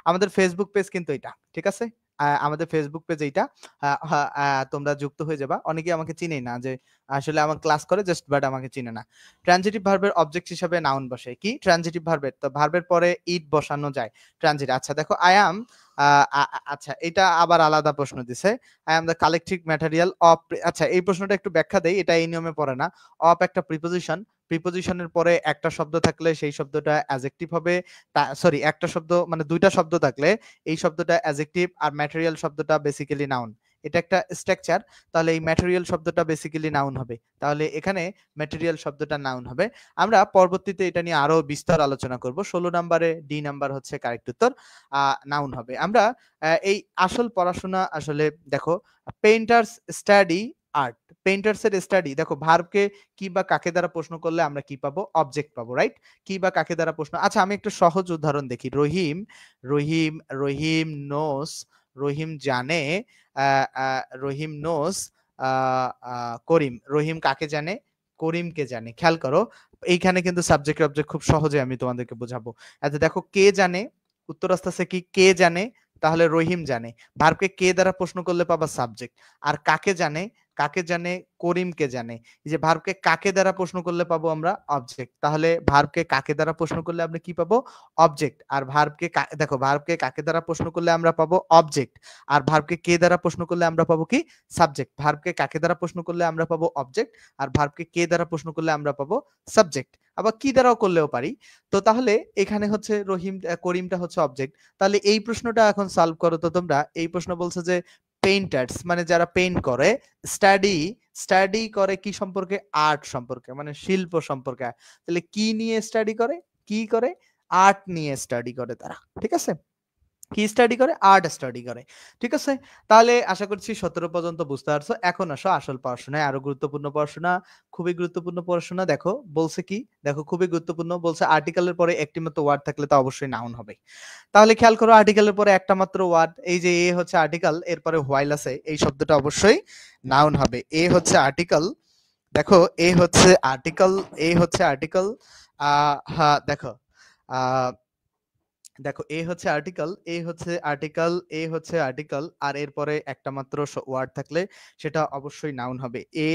[SPEAKER 1] আমাদের ফেসবুক পেজ কিন্তু এটা, ঠিক আছে? আমাদের ফেসবুক পেজ এইটা। তোমরা যুক্ত হয়ে যাবা। অনেকেই আমাকে চিনেই না, যে আসলে আমার ক্লাস করে জাস্ট, বাট আমাকে চিনে না। ট্রানজিটিভ ভার্বের অবজেক্ট হিসাবে নাউন বসে। কি ট্রানজিটিভ ভার্বের, তো ভার্বের পরে ইট বসানো যায় ট্রানজিট। আচ্ছা দেখো আই অ্যাম, আচ্ছা এটা আবার আলাদা প্রশ্ন দিছে। I am the collective material of. আচ্ছা, এই প্রশ্নটা একটু ব্যাখ্যা দেই, এটা এই নিয়মে পড়ে না। অফ একটা প্রিপোজিশন, প্রিপোজিশনের পরে একটা শব্দ থাকলে সেই শব্দটা অ্যাডজেক্টিভ হবে। সরি, একটা শব্দ মানে দুইটা শব্দ থাকলে এই শব্দটা অ্যাডজেক্টিভ, আর ম্যাটেরিয়াল শব্দটা বেসিক্যালি নাউন। এটা একটা স্ট্রাকচার। তাহলে এই ম্যাটেরিয়াল শব্দটা বেসিক্যালি নাউন হবে। তাহলে এখানে ম্যাটেরিয়াল শব্দটা নাউন হবে। আমরা পরবর্তীতে এটা নিয়ে আরো বিস্তার আলোচনা করব। 16 নম্বরে ডি নাম্বার হচ্ছে কারেক্ট উত্তর, নাউন হবে। আমরা এই আসল পড়াশোনা আসলে দেখো, পেইন্টার্স স্টাডি আর্ট। পেইন্টার্স এর স্টাডি, দেখো ভার্বকে কি বা কাকে দ্বারা প্রশ্ন করলে আমরা কি পাবো? অবজেক্ট পাবো, রাইট? কি বা কাকে দ্বারা প্রশ্ন। আচ্ছা, আমি একটু সহজ উদাহরণ দেখি। রহিম, রহিম রহিম নোস, রহিম জানে, রহিম নোস করিম। রহিম কাকে জানে? করিমকে জানে। খেয়াল করো, এইখানে কিন্তু সাবজেক্ট অবজেক্ট খুব সহজে আমি তোমাদেরকে বোঝাবো। আচ্ছা দেখো, কে জানে, উত্তর আসতেছে কি কে জানে। তাহলে রহিম জানে। ভার্বকে কে দ্বারা প্রশ্ন করলে পাবা সাবজেক্ট। আর কাকে জানে, কাকে জানে, করিমকে জানে। এই যে ভার্বকে কাকে দ্বারা প্রশ্ন করলে পাবো আমরা অবজেক্ট। তাহলে ভার্বকে কাকে দ্বারা প্রশ্ন করলে আমরা কি পাবো? অবজেক্ট। আর ভার্বকে দেখো, ভার্বকে কাকে দ্বারা প্রশ্ন করলে আমরা পাবো অবজেক্ট। আর ভার্বকে কে দ্বারা প্রশ্ন করলে আমরা পাবো কি? সাবজেক্ট। ভার্বকে কাকে দ্বারা প্রশ্ন করলে আমরা পাবো অবজেক্ট, আর ভার্বকে কে দ্বারা প্রশ্ন করলে আমরা পাবো সাবজেক্ট। আবার কি দ্বারাও করলেও পারি। তো তাহলে এখানে হচ্ছে রহিম, করিমটা হচ্ছে অবজেক্ট। তাহলে এই প্রশ্নটা এখন সলভ করো তো তোমরা। এই প্রশ্ন বলছে যে পেইন্টার্স মানে যারা পেইন্ট করে, স্টাডি, স্টাডি করে কি সম্পর্কে? আর্ট সম্পর্কে, মানে শিল্প সম্পর্কে। তাহলে কি নিয়ে স্টাডি করে? কি করে? আর্ট নিয়ে স্টাডি করে তারা, ঠিক আছে? কি স্টাডি করে? আর্ট স্টাডি করে, ঠিক আছে? তাহলে আশা করছি 17 পর্যন্ত বুঝতে পারছো। এখন আসো আসল পড়াশোনায়, আরো গুরুত্বপূর্ণ পড়াশোনা, খুবই গুরুত্বপূর্ণ পড়াশোনা। দেখো বলছে কি, দেখো খুবই গুরুত্বপূর্ণ বলছে, আর্টিকেলের পরে একটি মাত্র ওয়ার্ড থাকলে তা অবশ্যই নাউন হবে। তাহলে খেয়াল করো, আর্টিকেলের পরে একটা মাত্র ওয়ার্ড, এই যে এ হচ্ছে আর্টিকেল, এরপরে হোয়াইল আছে, এই শব্দটা অবশ্যই নাউন হবে। এ হচ্ছে আর্টিকেল, দেখো এ হচ্ছে আর্টিকেল, এ হচ্ছে আর্টিকেল। হ্যাঁ দেখো, আহ দেখো এ হচ্ছে আর্টিকেল, এ হচ্ছে আর্টিকেল, এ হচ্ছে আর্টিকেল, আর এরপরে একটা মাত্র ওয়ার্ড থাকলে সেটা অবশ্যই নাউন হবে। এ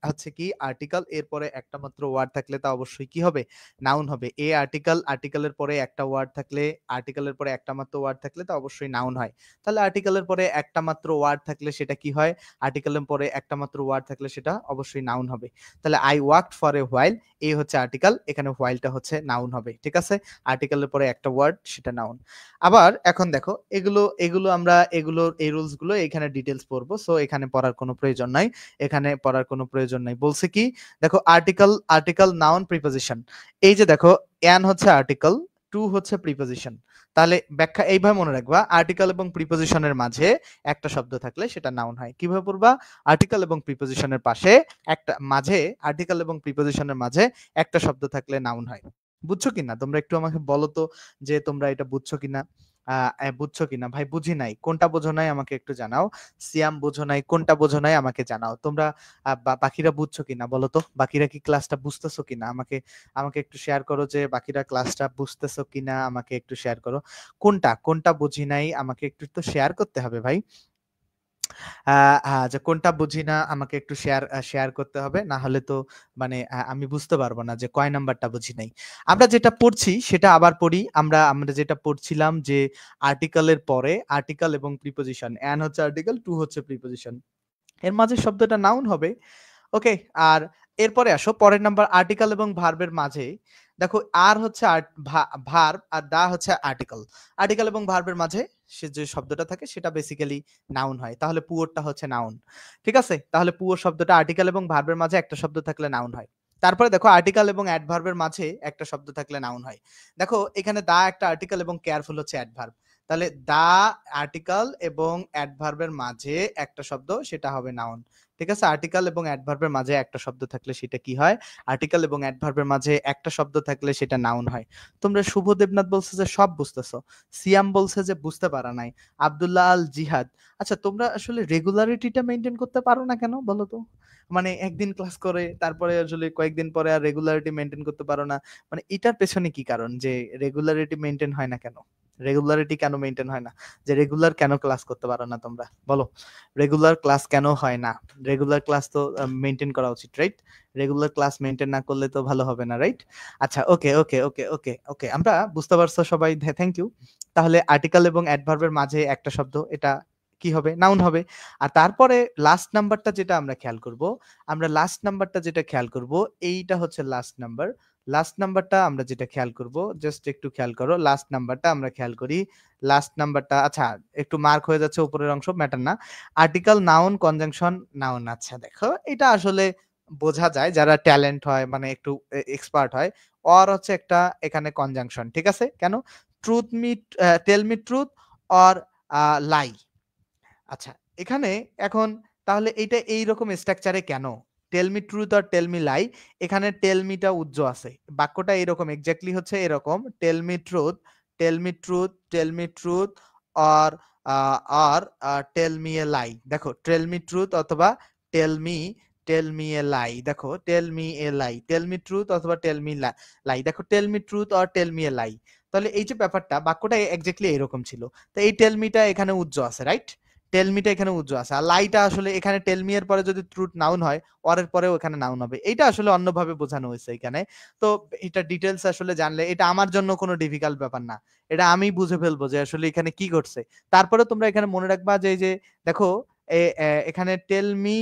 [SPEAKER 1] হচ্ছে কি আর্টিকেল, এরপরে একটা মাত্র ওয়ার্ড থাকলে তা অবশ্যই কি হবে? নাউন হবে। এ আর্টিকেল, আর্টিকেলের পরে একটা ওয়ার্ড থাকলে, আর্টিকেলের পরে একটা মাত্র ওয়ার্ড থাকলে তা অবশ্যই নাউন হয়। তাহলে আর্টিকেলের পরে একটা মাত্র ওয়ার্ড থাকলে সেটা কি হয়? আর্টিকেলের পরে একটা মাত্র ওয়ার্ড থাকলে সেটা অবশ্যই নাউন হবে। তাহলে I worked for a while, a হচ্ছে আর্টিকেল, এখানে হোয়াইলটা হচ্ছে নাউন হবে, ঠিক আছে? আর্টিকেলের পরে একটা ওয়ার্ড সেটা নাউন। আবার এখন দেখো, এগুলো আমরা এই রুলস গুলো এখানে ডিটেইলস পড়বো। সো এখানে পড়ার কোনো প্রয়োজন নাই, এখানে পড়ার কোনো প্রয়োজন নাই। বলছে কি দেখো আর্টিকেল নাউন প্রিপোজিশন। এই যে দেখো অ্যান হচ্ছে আর্টিকেল, টু হচ্ছে প্রিপোজিশন। তাহলে ব্যাখ্যা এইভাবে মনে রাখবা, আর্টিকেল এবং প্রিপোজিশনের মাঝে একটা শব্দ থাকলে সেটা নাউন হয়। কিভাবে পড়বা? আর্টিকেল এবং প্রিপোজিশনের পাশে একটা মাঝে আর্টিকেল এবং প্রিপোজিশনের মাঝে একটা শব্দ থাকলে নাউন হয়। বুঝছো কিনা? তোমরা একটু আমাকে বলো তো যে তোমরা এটা বুঝছো কিনা? বুঝছো কিনা? ভাই বুঝি নাই। কোনটা বোঝো নাই আমাকে একটু জানাও। সিয়াম বোঝো নাই, কোনটা বোঝো নাই আমাকে জানাও। তোমরা বাকিরা বুঝছো কিনা বলো তো? বাকিরা কি ক্লাসটা বুঝতেছো কিনা? আমাকে আমাকে একটু শেয়ার করো যে বাকিরা ক্লাসটা বুঝতেছো কিনা আমাকে একটু শেয়ার করো। কোনটা বুঝি নাই আমাকে একটু তো শেয়ার করতে হবে ভাই। আ যে কোনটা বুঝি না আমাকে একটু শেয়ার করতে হবে। না হলে তো মানে আমি বুঝতে পারব না যে কয় নাম্বারটা বুঝি নাই। আমরা যেটা পড়ছি সেটা আবার পড়ি। আমরা যেটা পড়ছিলাম যে আর্টিকেলের পরে আর্টিকেল এবং প্রিপোজিশন। অ্যান হচ্ছে আর্টিকেল, টু হচ্ছে প্রিপোজিশন। এর মাঝে শব্দটা নাউন হবে। ওকে। আর এরপরে আসো পরের নাম্বার আর্টিকেল এবং ভার্বের মাঝে দেখো আর হচ্ছে ভার্ব আর দা হচ্ছে আর্টিকেল। আর্টিকেল এবং ভার্বের মাঝে সে যে শব্দটা থাকে সেটা বেসিক্যালি নাউন হয়। তাহলে পুয়োরটা হচ্ছে নাউন। ঠিক আছে? তাহলে পুয়োর শব্দটা আর্টিকেল এবং ভার্বের মাঝে একটা শব্দ থাকলে নাউন হয়। তারপরে দেখো আর্টিকেল এবং অ্যাডভার্বের মাঝে একটা শব্দ থাকলে নাউন হয়। দেখো এখানে দা একটা আর্টিকেল এবং কেয়ারফুল হচ্ছে অ্যাডভার্ব। তাহলে দা আর্টিকেল এবং অ্যাডভার্বের মাঝে একটা শব্দ সেটা হবে নাউন। ঠিক আছে? আর্টিকেল এবং অ্যাডভার্বের মাঝে একটা শব্দ থাকলে সেটা কি হয়? আর্টিকেল এবং অ্যাডভার্বের মাঝে একটা শব্দ থাকলে সেটা নাউন হয়। তোমরা শুভ দেবনাথ বলছে যে সব বুঝতেছো। সিয়াম বলছে যে বুঝতে পারা নাই। আব্দুল্লাহ আল জিহাদ। আচ্ছা তোমরা আসলে রেগুলারিটিটা মেইনটেইন করতে পারো না কেন বলো তো? মানে একদিন ক্লাস করে তারপরে আসলে কয়েকদিন পরে আর রেগুলারিটি মেইনটেইন করতে পারো না। মানে এটার পেছনে কি কারণ যে রেগুলারিটি মেইনটেইন হয় না কেন? রেগুলারিটি কেন মেইনটেইন হয় না? যে রেগুলার কেন ক্লাস করতে পারো না তোমরা? বলো। রেগুলার ক্লাস কেন হয় না? রেগুলার ক্লাস তো মেইনটেইন করা উচিত, রাইট? রেগুলার ক্লাস মেইনটেইন না করলে তো ভালো হবে না, রাইট? আচ্ছা ওকে। আমরা বুঝতে পারছো সবাই। Thank you. তাহলে আর্টিকেল এবং অ্যাডভার্বের মাঝে একটা শব্দ এটা কি হবে? নাউন হবে। আর তারপরে লাস্ট নাম্বারটা যেটা আমরা খেয়াল করব, আমরা লাস্ট নাম্বারটা যেটা খেয়াল করব, এইটা হচ্ছে লাস্ট নাম্বার। লাস্ট নাম্বারটা আমরা যেটা খেয়াল করব, জাস্ট একটু খেয়াল করো। লাস্ট নাম্বারটা আমরা খেয়াল করি। লাস্ট নাম্বারটা আচ্ছা একটু মার্ক হয়ে যাচ্ছে উপরের অংশ, ম্যাটার না। Article, noun, conjunction, noun. আচ্ছা দেখো এটা আসলে বোঝা যায় যারা ট্যালেন্ট হয় মানে একটু এক্সপার্ট হয়। অর হচ্ছে একটা এখানে কনজাংশন। ঠিক আছে? কেন? Truth me tell me truth or lie. আচ্ছা, এখানে এখন তাহলে এইটা এইরকম স্ট্রাকচারে কেন? Tell me truth or tell me lie. এখানে টেল মিটা উজ্জ আছে। বাক্যটা এরকম এক্সাক্টলি হচ্ছে এরকম। Tell me truth, tell me truth, tell me truth or uh or tell me a lie. দেখো টেল মি ট্রুথ অথবা tell me tell me a lie. দেখো tell me a lie. Tell me truth অথবা tell me lie. দেখো tell me truth or tell me a lie. তাহলে এই যে ব্যাপারটা বাক্যটা এক্সাক্টলি এরকম ছিল। তো এই টেল মিটা এখানে উজ্জ আছে, রাইট? টেল মিটা এখানে উজ্জ আছে। আর লাইটা আসলে এখানে টেল মি এর পরে যদি ট্রুথ নাউন হয়, অর এর পরেও এখানে নাউন হবে। এইটা আসলে অন্যভাবে বোঝানো হইছে এখানে। তো এটা ডিটেইলস আসলে জানলে এটা আমার জন্য কোনো ডিফিকাল্ট ব্যাপার না। এটা আমি বুঝে ফেলবো যে আসলে এখানে কি ঘটছে। তারপরে তোমরা এখানে মনে রাখবা যে এই যে দেখো এখানে টেল মি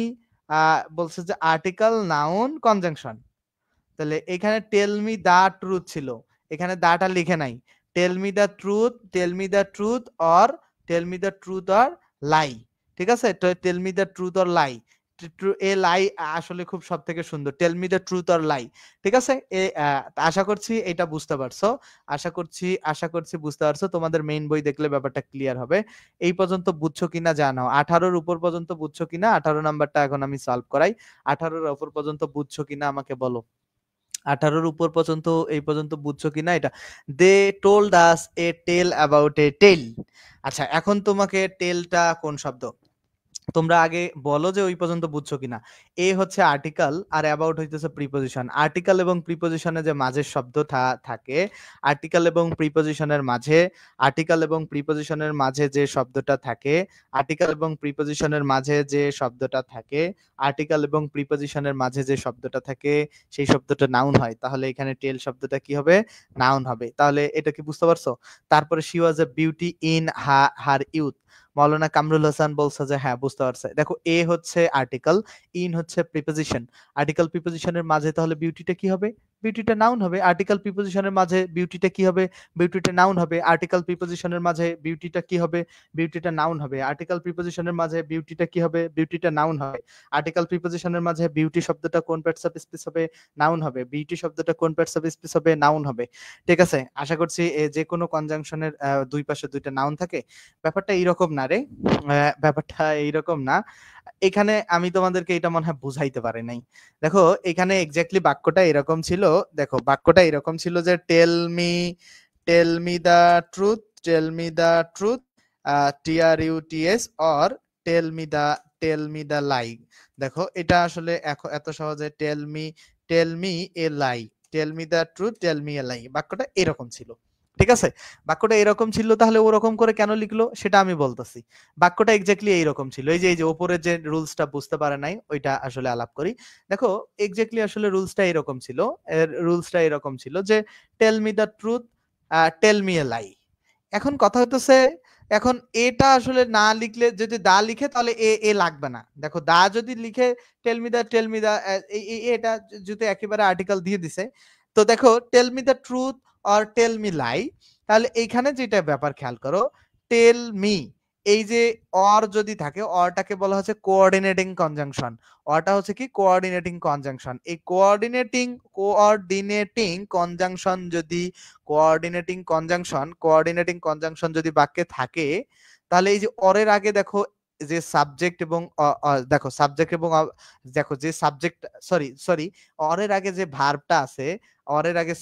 [SPEAKER 1] আ বলছে যে আর্টিকেল, নাউন, কনজাংশন। তাহলে এখানে টেল মি দা ট্রুথ ছিল। এখানে দাটা লিখে নাই। Tell me the truth, tell me the truth or tell me the truth or lie. ঠিক আছে? তো tell me the truth or lie. A lie আসলে খুব সবথেকে সুন্দর। Tell me the truth or lie. ঠিক আছে? আশা করছি এটা বুঝতে পারছো। আশা করছি বুঝতে পারছো। তোমাদের মেইন বই দেখলে ব্যাপারটা ক্লিয়ার হবে। এই পর্যন্ত বুঝছো কিনা জানাও। 18 র উপর পর্যন্ত বুঝছো কিনা? 18 নাম্বারটা এখন আমি সলভ করাই। 18 র উপর পর্যন্ত বুঝছো কিনা আমাকে বলো। 18 র উপর পর্যন্ত এই পর্যন্ত বুঝছো কিনা এটা? They told us a tale about a tale. আচ্ছা এখন তোমাকে টেলটা কোন শব্দ? তোমরা আগে বলো যে ওই পর্যন্ত বুঝছো কিনা। এ হচ্ছে আর্টিকেল আর অ্যাবাউট হইতেছে প্রিপোজিশন। আর্টিকেল এবং প্রিপোজিশনে যে মাঝের শব্দ থাকে, আর্টিকেল এবং প্রিপোজিশনের মাঝে আর্টিকেল এবং প্রিপোজিশনের মাঝে যে শব্দটা থাকে, আর্টিকেল এবং প্রিপোজিশনের মাঝে যে শব্দটা থাকে, আর্টিকেল এবং প্রিপোজিশনের মাঝে যে শব্দটা থাকে সেই শব্দটা নাউন হয়। তাহলে এখানে টেল শব্দটা কি হবে? নাউন হবে। তাহলে এটা কি বুঝতে পারছো? তারপরে she was a beauty in her youth. Maulana Kamrul Hasan বলছে যে হ্যাঁ বুঝতে পারছে। দেখো এ হচ্ছে আর্টিকেল, ইন হচ্ছে প্রিপোজিশন। আর্টিকেল প্রিপোজিশনের মাঝে তাহলে বিউটিটা কি হবে? বিউটিটা নাউন হবে। আর্টিকেল প্রিপোজিশনের মাঝে বিউটিটা কি হবে? বিউটিটা নাউন হবে। আর্টিকেল প্রিপোজিশনের মাঝে বিউটিটা কি হবে? বিউটিটা নাউন হবে। আর্টিকেল প্রিপোজিশনের মাঝে বিউটিটা কি হবে? বিউটিটা নাউন হবে। আর্টিকেল প্রিপোজিশনের মাঝে বিউটি শব্দটা কোন পার্টস অফ স্পিচ হবে? নাউন হবে। বিউটি শব্দটা কোন পার্টস অফ স্পিচ হবে? নাউন হবে। ঠিক আছে? আশা করছি যে কোনো কনজাংশনের দুই পাশে দুইটা নাউন থাকে। ব্যাপারটা এইরকম না রে। ব্যাপারটা এইরকম না। এখানে আমি তোমাদেরকে এটা মনে হয় বুঝাইতে পারি নাই। দেখো এখানে এক্স্যাক্টলি বাক্যটা এরকম ছিল। দেখো বাক্যটা এরকম ছিল যে tell me the truth, tell me the truth, TRUTH or tell me the lie. দেখো এটা আসলে এত সহজে tell me a lie, tell me the truth, tell me a lie, বাক্যটা এরকম ছিল। ঠিক আছে? বাক্যটা এরকম ছিল, তাহলে ওরকম করে কেন লিখলো সেটা আমি বলতেছি। বাক্যটা এক্স্যাক্টলি এইরকম ছিল। এই যে উপরের যে রুলসটা বুঝতে পারে নাই ওইটা আসলে আলাপ করি। দেখো এক্স্যাক্টলি আসলে রুলসটা এরকম ছিল। রুলসটা এরকম ছিল যে tell me the truth, tell me a lie. এখন কথা হতেছে, এখন এটা আসলে না লিখলে, যদি দা লিখে তাহলে এ লাগবে না। দেখো দা যদি লিখে টেল মি দা, এটা যদি একেবারে আর্টিকেল দিয়ে দিছে, তো দেখো tell me the truth or tell me lie, তাহলে এইখানে যেটা ব্যাপার খেয়াল করো, টেল মি, এই যে অর যদি থাকে, অরটাকে বলা হচ্ছে কোঅর্ডিনেটিং কনজাংশন। অরটা হচ্ছে কি? Coordinating conjunction. এই কোঅর্ডিনেটিং কনজাংশন যদি কোঅর্ডিনেটিং কনজাংশন যদি বাক্যে থাকে, তাহলে এই যে অরের আগে দেখো যে সাবজেক্ট এবং দেখো সাবজেক্ট এবং দেখো যে সাবজেক্ট, সরি অরের আগে যে ভার্বটা আছে, অরের আগে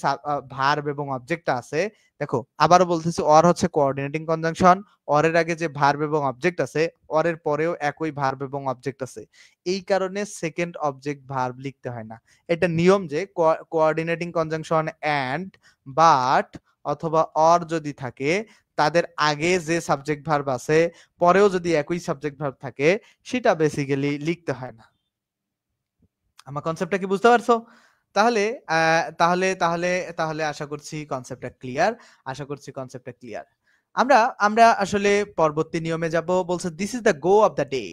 [SPEAKER 1] ভার্ব এবং অবজেক্টটা আছে। দেখো আবারও বলতেছি, অর হচ্ছে কোঅর্ডিনেটিং কনজাংশন। অরের আগে যে ভার্ব এবং অবজেক্ট আছে, অরের পরেও একই ভার্ব এবং অবজেক্ট আছে। এই কারণে সেকেন্ড অবজেক্ট ভার্ব লিখতে হয় না। এটা নিয়ম যে কোঅর্ডিনেটিং কনজাংশন এন্ড, বাট অথবা অর যদি থাকে, তাদের আগে যে সাবজেক্ট ভার্ব আছে, পরেও যদি একই সাবজেক্ট ভার্ব থাকে, সেটা বেসিক্যালি লিখতে হয় না। আমার কনসেপ্টটা কি বুঝতে পারছো? তাহলে তাহলে তাহলে তাহলে আশা করছি কনসেপ্টটা ক্লিয়ার। আশা করছি কনসেপ্টটা ক্লিয়ার। আমরা আমরা আসলে পরবর্তী নিয়মে যাব। বলছে this is the go of the day.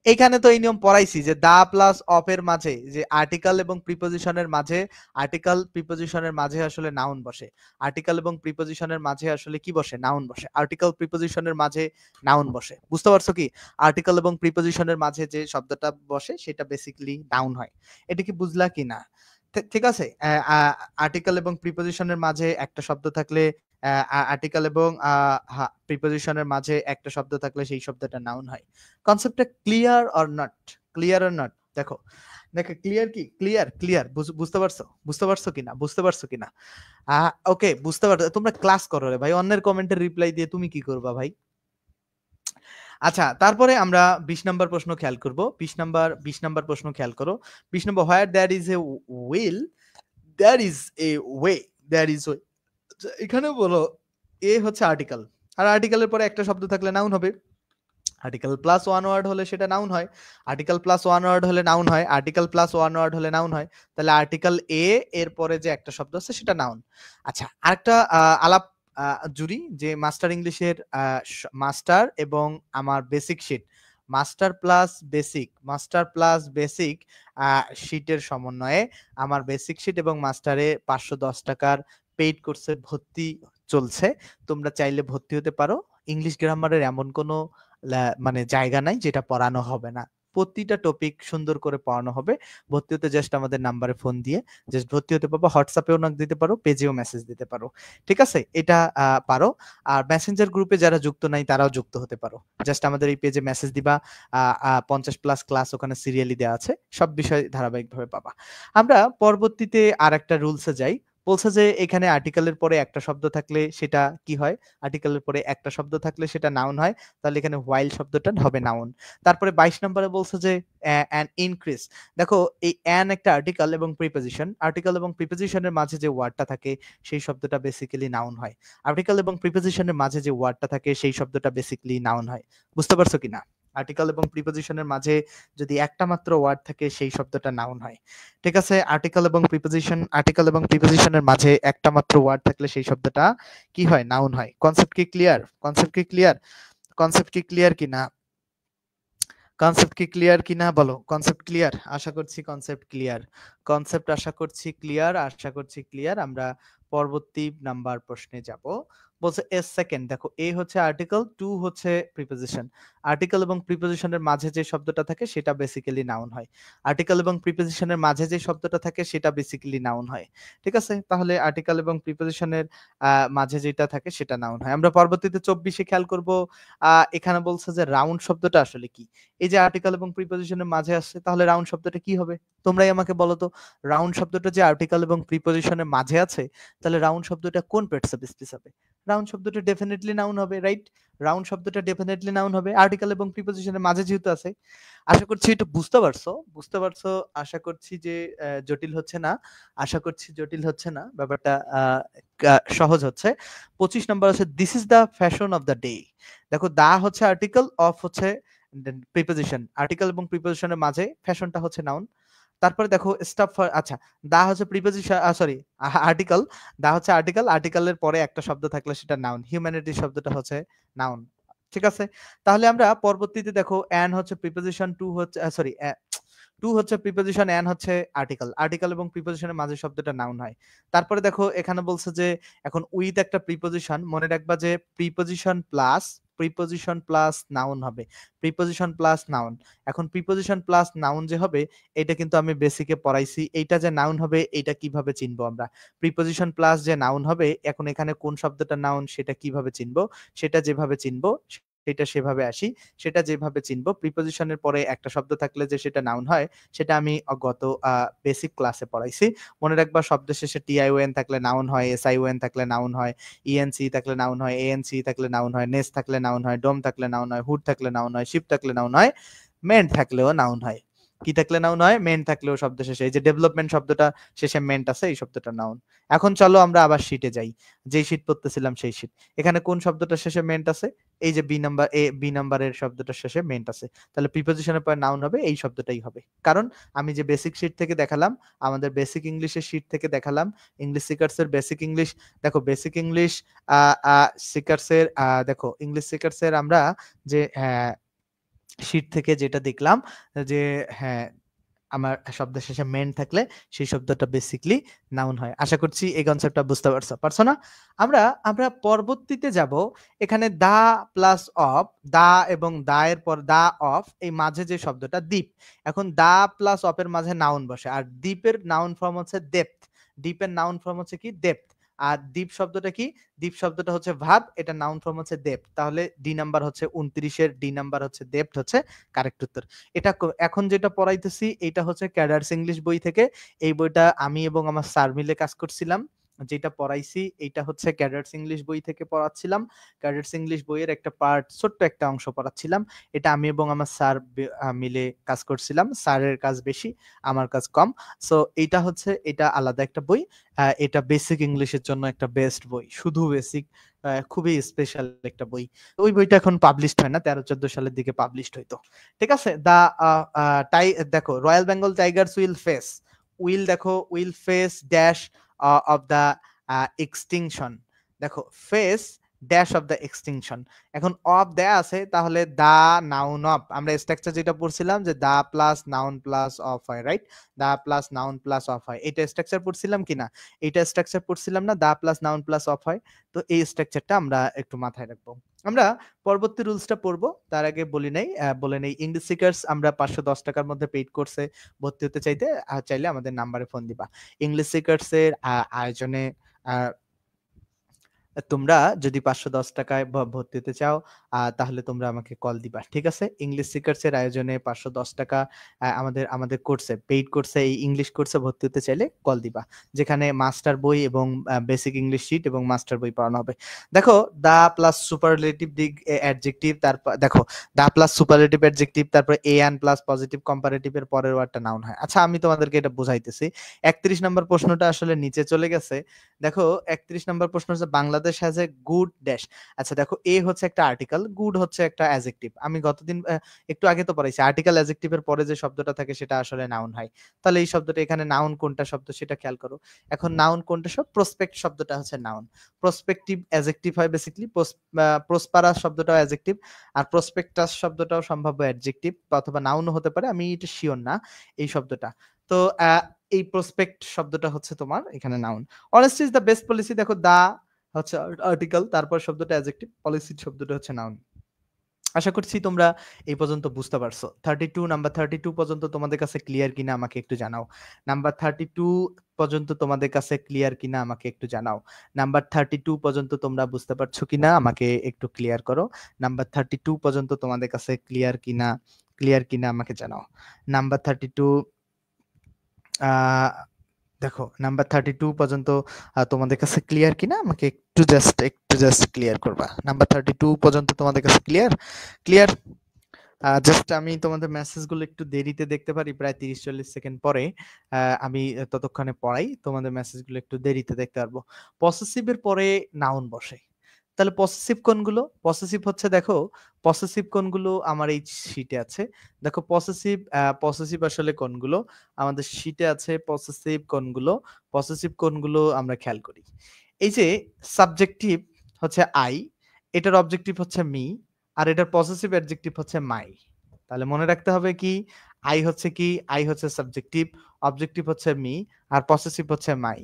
[SPEAKER 1] এখানে তো এই নিয়ম পড়াইছি যে দা প্লাস অফ এর মাঝে যে আর্টিকেল এবং প্রিপোজিশনের মাঝে, আর্টিকেল প্রিপোজিশনের মাঝে আসলে নাউন বসে। আর্টিকেল এবং প্রিপোজিশনের মাঝে আসলে কি বসে? নাউন বসে। আর্টিকেল প্রিপোজিশনের মাঝে নাউন বসে। বুঝতে পারছো কি? আর্টিকেল এবং প্রিপোজিশনের মাঝে যে শব্দটা বসে সেটা বেসিক্যালি নাউন হয়। এটা কি বুঝলা কি না? ঠিক আছে? আর্টিকেল এবং প্রিপোজিশনের মাঝে একটা শব্দ থাকলে, আর্টিকেল এবং প্রিপোজিশনের মাঝে একটা শব্দ থাকলে সেই শব্দটা নাউন হয়। কনসেপ্টটা clear or not? Clear or not? দেখো দেখো ক্লিয়ার কি? ক্লিয়ার বুঝতে পারছো? বুঝতে পারছো কিনা? বুঝতে পারছো কিনা? ওকে, বুঝতে পারছো। তোমরা ক্লাস করো রে ভাই, অন্যের কমেন্টের রিপ্লাই দিয়ে তুমি কি করবা ভাই? আচ্ছা, তারপরে আমরা 20 নাম্বার প্রশ্ন খেয়াল করব। 20 নাম্বার প্রশ্ন খেয়াল করো। 20 নম্বর, where there is a will there is a way, there is way. এখানে বলো এ হচ্ছে আর্টিকেল, আর আর্টিকেলের পরে একটা শব্দ থাকলে নাউন হবে। আর্টিকেল প্লাস ওয়ান ওয়ার্ড হলে সেটা নাউন হয়। আর্টিকেল প্লাস ওয়ান ওয়ার্ড হলে নাউন হয়। আর্টিকেল প্লাস ওয়ান ওয়ার্ড হলে নাউন হয়। তাহলে আর্টিকেল এর পরে যে একটা শব্দ আছে সেটা নাউন। আচ্ছা, আরেকটা আলাপ জুড়ি যে মাস্টার ইংলিশের মাস্টার এবং আমার basic sheet, master plus basic শিটের সমন্বয়ে আমার বেসিক শিট এবং মাস্টারে 510 টাকার পেইড কোর্সে ভর্তি চলছে। তোমরা চাইলে ভর্তি হতে পারো। ইংলিশ গ্রামারের এমন কোনো মানে জায়গা নাই যেটা পড়ানো হবে না। প্রতিটা টপিক সুন্দর করে পড়ানো হবে। ভর্তি হতে জাস্ট আমাদের নাম্বারে ফোন দিয়ে জাস্ট ভর্তি হতে পারবো। হোয়াটসঅ্যাপেও নক দিতে পারো, পেজেও মেসেজ দিতে পারো। ঠিক আছে? এটা পারো। আর মেসেঞ্জার গ্রুপে যারা যুক্ত নাই তারাও যুক্ত হতে পারো। জাস্ট আমাদের এই পেজে মেসেজ দিবা। 50 প্লাস ক্লাস ওখানে সিরিয়ালি দেওয়া আছে। সব বিষয় ধারাবাহিকভাবে পাবা। আমরা পরবর্তীতে আরেকটা রুলসে যাই। বলছে যে এখানে আর্টিকেলের পরে একটা শব্দ থাকলে সেটা কি হয়? আর্টিকেলের পরে একটা শব্দ থাকলে সেটা নাউন হয়। তাহলে এখানে হোয়াইল শব্দটা হবে নাউন। তারপরে 22 নম্বরে বলছে যে অ্যান ইনক্রিজ। দেখো এই অ্যান একটা আর্টিকেল এবং প্রিপোজিশন। আর্টিকেল এবং প্রিপোজিশনের মাঝে যে ওয়ার্ডটা থাকে সেই শব্দটা বেসিক্যালি নাউন হয়। আর্টিকেল এবং প্রিপোজিশনের মাঝে যে ওয়ার্ডটা থাকে সেই শব্দটা বেসিক্যালি নাউন হয়। বুঝতে পারছো কিনা? আর্টিকেল এবং প্রিপোজিশনের মাঝে যদি একটা মাত্র ওয়ার্ড থাকে সেই শব্দটা নাউন হয়। ঠিক আছে? আর্টিকেল এবং প্রিপোজিশনের মাঝে একটা মাত্র ওয়ার্ড থাকলে সেই শব্দটা কি হয়? নাউন হয়। কনসেপ্ট কি ক্লিয়ার? কনসেপ্ট কি ক্লিয়ার? কনসেপ্ট কি ক্লিয়ার কিনা? কনসেপ্ট কি ক্লিয়ার কিনা বলো? Concept clear? আশা করছি কনসেপ্ট ক্লিয়ার। কনসেপ্ট আশা করছি ক্লিয়ার, আশা করছি ক্লিয়ার। আমরা পরবর্তী নাম্বার প্রশ্নে যাব। বলছে এ সেকেন্ড, দেখো এ হচ্ছে আর্টিকেল, টু হচ্ছে প্রিপোজিশন। আর্টিকেল এবং প্রিপোজিশনের মাঝে যে শব্দটা থাকে সেটা বেসিক্যালি নাউন হয়। আর্টিকেল এবং প্রিপোজিশনের মাঝে যে শব্দটা থাকে সেটা বেসিক্যালি নাউন হয়। ঠিক আছে? তাহলে আর্টিকেল এবং প্রিপোজিশনের মাঝে যেটা থাকে সেটা নাউন হয়। আমরা পরবর্তীতে 24 এ খেয়াল করব, এখানে বলছে যে রাউন্ড শব্দটা আসলে কি? এই যে আর্টিকেল এবং প্রিপোজিশনের মাঝে আসছে, তাহলে রাউন্ড শব্দটা কি হবে? তোমরাই আমাকে বলো তো। রাউন্ড শব্দটা যে আর্টিকেল এবং প্রিপোজিশনের মাঝে আছে, তাহলে রাউন্ড শব্দটা কোন পার্টিসিপেস হবে? রাউন্ড শব্দটা ডেফিনিটলি নাউন হবে, রাইট? রাউন্ড শব্দটা ডেফিনিটলি নাউন হবে আর্টিকেল এবং প্রিপোজিশনের মাঝে যেহেতু আছে। আশা করছি এটা বুঝতে পারছো। বুঝতে পারছো। আশা করছি যে জটিল হচ্ছে না। আশা করছি জটিল হচ্ছে না। ব্যাপারটা সহজ হচ্ছে। 25 নাম্বার আছে this is the fashion of the day. দেখো দা হচ্ছে আর্টিকেল, অফ হচ্ছে প্রিপোজিশন। আর্টিকেল এবং প্রিপোজিশনের মাঝে ফ্যাশনটা হচ্ছে নাউন। তারপরে দেখো স্টাফ, আচ্ছা, দা হচ্ছে প্রিপোজিশন, সরি, আর্টিকেল। দা হচ্ছে আর্টিকেল, আর্টিকেলের পরে একটা শব্দ থাকলে সেটা নাউন। হিউম্যানিটি শব্দটা হচ্ছে নাউন। ঠিক আছে? তাহলে আমরা পরবর্তীতে দেখো অ্যান হচ্ছে প্রিপোজিশন, টু হচ্ছে সরি, টু হচ্ছে প্রিপোজিশন, অ্যান হচ্ছে আর্টিকেল। আর্টিকেল এবং প্রিপোজিশনের মাঝে শব্দটা নাউন হয়। তারপরে দেখো এখানে বলছে যে এখন উইথ একটা প্রিপোজিশন, মনে রাখবা যে প্রিপোজিশন প্লাস নাউন হবে। Preposition plus noun. এখন প্রিপোজিশন প্লাস নাউন যে হবে, এটা কিন্তু আমি বেসিকে পড়াইছি। এইটা যে নাউন হবে এইটা কিভাবে চিনবো আমরা? প্রিপোজিশন প্লাস যে নাউন হবে, এখন এখানে কোন শব্দটা নাউন সেটা কিভাবে চিনবো? সেটা যেভাবে চিনবো সেটা সেভাবে আসি। সেটা যেভাবে চিনবো, প্রিপোজিশনের পরে একটা শব্দ থাকলে যে সেটা নাউন হয়, সেটা আমি গত বেসিক ক্লাসে পড়াইছি। মনে রাখবা শব্দের শেষে টিআইওএন থাকলে নাউন হয়, এসআইওএন থাকলে নাউন হয়, ইএনসি থাকলে নাউন হয়, এএনসি থাকলে নাউন হয়, নেস থাকলে নাউন হয়, ডোম থাকলে নাউন হয়, হুড থাকলে নাউন হয়, শিপ থাকলে নাউন হয়, মেন্ট থাকলেও নাউন হয়। কি থাকলে নাউন হয়? মেন্ট থাকলেও শব্দ শেষে, এই যে ডেভেলপমেন্ট শব্দটা শেষে মেন্ট আছে, এই শব্দটা নাউন। এখন চলো আমরা আবার শিটে যাই। যেই শিট পড়তেছিলাম সেই শিট। এখানে কোন শব্দটা শেষে মেন্ট আছে? এই যে বি নাম্বারের শব্দটার শেষে মেন্ট আছে। তাহলে প্রিপোজিশনের পর নাউন হবে, এই শব্দটাই হবে। কারণ আমি যে বেসিক শিট থেকে দেখালাম, আমাদের বেসিক ইংলিশের শিট থেকে দেখালাম, ইংলিশ সিকার্স এর বেসিক ইংলিশ, দেখো বেসিক ইংলিশ আ আ সিকার্স এর দেখো ইংলিশ সিকার্স এর আমরা যে শিট থেকে যেটা দেখলাম যে হ্যাঁ, আমার শব্দের শেষে মেন থাকলে সেই শব্দটা বেসিক্যালি নাউন হয়। আশা করছি এই কনসেপ্টটা বুঝতে পারছো। পারছো না? আমরা আমরা পরবর্তীতে যাব। এখানে দা প্লাস অফ, দা এবং দা এর পর দা অফ, এই মাঝে যে শব্দটা দ্বীপ। এখন দা প্লাস অফ এর মাঝে নাউন বসে। আর দ্বীপের নাউন ফর্ম হচ্ছে ডেপথ। দ্বীপের নাউন ফর্ম হচ্ছে কি? ডেপথ। আর দ্বীপ শব্দটা কি? দ্বীপ শব্দটা হচ্ছে ভার্ব, এটা নাউন ফর্ম হচ্ছে ডেপথ। তাহলে ডি নাম্বার হচ্ছে 29 এর ডি নাম্বার হচ্ছে ডেপথ হচ্ছে কারেক্ট উত্তর। এটা এখন যেটা পড়াইতেছি এটা হচ্ছে ক্যাডার্স ইংলিশ বই থেকে। এই বইটা আমি এবং আমার স্যার মিলে কাজ করছিলাম। যেটা পড়াইছি এইটা হচ্ছে ক্যাডার্স ইংলিশ বই থেকে পড়াচ্ছিলাম। ক্যাডার্স ইংলিশ বইয়ের একটা পার্ট, ছোট্ট একটা অংশ পড়াচ্ছিলাম। এটা আমি এবং আমার স্যার মিলে কাজ করছিলাম। স্যারের কাজ বেশি, আমার কাজ কম। সো এইটা হচ্ছে, এটা আলাদা একটা বই। এটা বেসিক ইংলিশের জন্য একটা বেস্ট বই। শুধু বেসিক, খুবই স্পেশাল একটা বই। ওই বইটা এখন পাবলিশড হয় না, 13-14 সালের দিকে পাবলিশড হইতো। ঠিক আছে? দা টাই দেখো royal Bengal tigers will face dash of the extinction. দেখো face dash of the extinction. এখন অফ দেয়া আছে, তাহলে দা নাউন অফ, আমরা স্ট্রাকচার যেটা পড়ছিলাম যে the plus noun plus of হয়, right? The plus noun plus of হয়, এটা স্ট্রাকচার পড়ছিলাম কিনা? এটা স্ট্রাকচার পড়ছিলাম না, the plus noun plus of হয়। তো এই স্ট্রাকচারটা আমরা একটু মাথায় রাখবো। আমরা পরবর্তী রুলসটা পড়বো, তার আগে বলে নেই ইংলিশ সিকার্স আমরা 510 টাকার মধ্যে পেইড কোর্সে ভর্তি হতে চাইলে আমাদের নাম্বারে ফোন দিবা। ইংলিশ সিকার্স এর আয়োজনে তোমরা যদি 510 টাকায় ভর্তি হতে চাও, তাহলে তোমরা আমাকে কল দিবা। ঠিক আছে? ইংলিশ সিকার্স এর আয়োজনে 510 টাকা আমাদের কোর্সে, পেইড কোর্সে, এই ইংলিশ কোর্সে ভর্তি হতে চাইলে কল দিবা। যেখানে মাস্টার বই এবং বেসিক ইংলিশ শিট এবং মাস্টার বই পড়ানো হবে। দেখো দা প্লাস সুপারলেটিভ অ্যাডজেক্টিভ, তারপর দেখো দা প্লাস সুপারলেটিভ অ্যাডজেক্টিভ, তারপর এন প্লাস পজিটিভ কম্পারেটিভ এর পরের ওয়ার্ডটা নাউন হয়। আচ্ছা আমি তোমাদেরকে এটা বুঝাইতেছি। 31 নম্বর প্রশ্নটা আসলে নিচে চলে গেছে। দেখো 31 নম্বর প্রশ্ন হচ্ছে Bangladesh Bangladesh has a good dash. আচ্ছা দেখো, এ হচ্ছে একটা আর্টিকেল, গুড হচ্ছে একটা অ্যাডজেক্টিভ। আমি গতদিন একটু আগে তো পড়াইছি আর্টিকেল অ্যাডজেক্টিভের পরে যে শব্দটা থাকে সেটা আসলে নাউন হয়। তাহলে এই শব্দটা এখানে নাউন কোনটা শব্দ সেটা খেয়াল করো। এখন নাউন কোনটা শব্দ? প্রসপেক্ট শব্দটা হচ্ছে নাউন। প্রসপেক্টিভ অ্যাডজেক্টিভ হয় বেসিক্যালি, প্রসপারাস শব্দটাও অ্যাডজেক্টিভ, আর প্রসপেক্টাস শব্দটাও সম্ভাব্য অ্যাডজেক্টিভ অথবা নাউনও হতে পারে, আমি এটা শিওর না এই শব্দটা। তো এই প্রসপেক্ট শব্দটা হচ্ছে তোমার এখানে noun. Honesty is the best policy, দেখো দা হচ্ছে আর্টিকেল, তারপর শব্দটা অ্যাডজেক্টিভ, পলিসি শব্দটা হচ্ছে নাউন। আশা করছি তোমরা এই পর্যন্ত বুঝতে পারছো। 32 নাম্বার 32 পর্যন্ত তোমাদের কাছে ক্লিয়ার কিনা আমাকে একটু জানাও। নাম্বার 32 পর্যন্ত তোমাদের কাছে ক্লিয়ার কিনা আমাকে একটু জানাও। নাম্বার 32 পর্যন্ত তোমরা বুঝতে পারছো কিনা আমাকে একটু ক্লিয়ার করো। নাম্বার 32 পর্যন্ত তোমাদের কাছে ক্লিয়ার কিনা আমাকে জানাও। নাম্বার 32 দেখো নাম্বার 32 পর্যন্ত তোমাদের কাছে ক্লিয়ার কিনা আমাকে একটু জাস্ট ক্লিয়ার করবা। নাম্বার 32 পর্যন্ত তোমাদের কাছে ক্লিয়ার। জাস্ট আমি তোমাদের মেসেজগুলো একটু দেরিতে দেখতে পারি, প্রায় 30-40 সেকেন্ড পরে। আমি ততক্ষণে পড়াই, তোমাদের মেসেজগুলো একটু দেরিতে দেখতে পারবো। পসেসিভের পরে নাউন বসে, তাহলে পসেসিভ কোনগুলো? পসেসিভ হচ্ছে, দেখো পসেসিভ কোনগুলো আমার এই শীটে আছে। দেখো পসেসিভ আসলে কোনগুলো আমাদের শীটে আছে। পসেসিভ কোনগুলো আমরা খেয়াল করি। এই যে সাবজেক্টিভ হচ্ছে আই, এটার অবজেক্টিভ হচ্ছে মি, আর এটার পসেসিভ অ্যাডজেক্টিভ হচ্ছে মাই। তাহলে মনে রাখতে হবে কি, আই হচ্ছে কি, আই হচ্ছে সাবজেক্টিভ, অবজেক্টিভ হচ্ছে মি, আর পসেসিভ হচ্ছে মাই।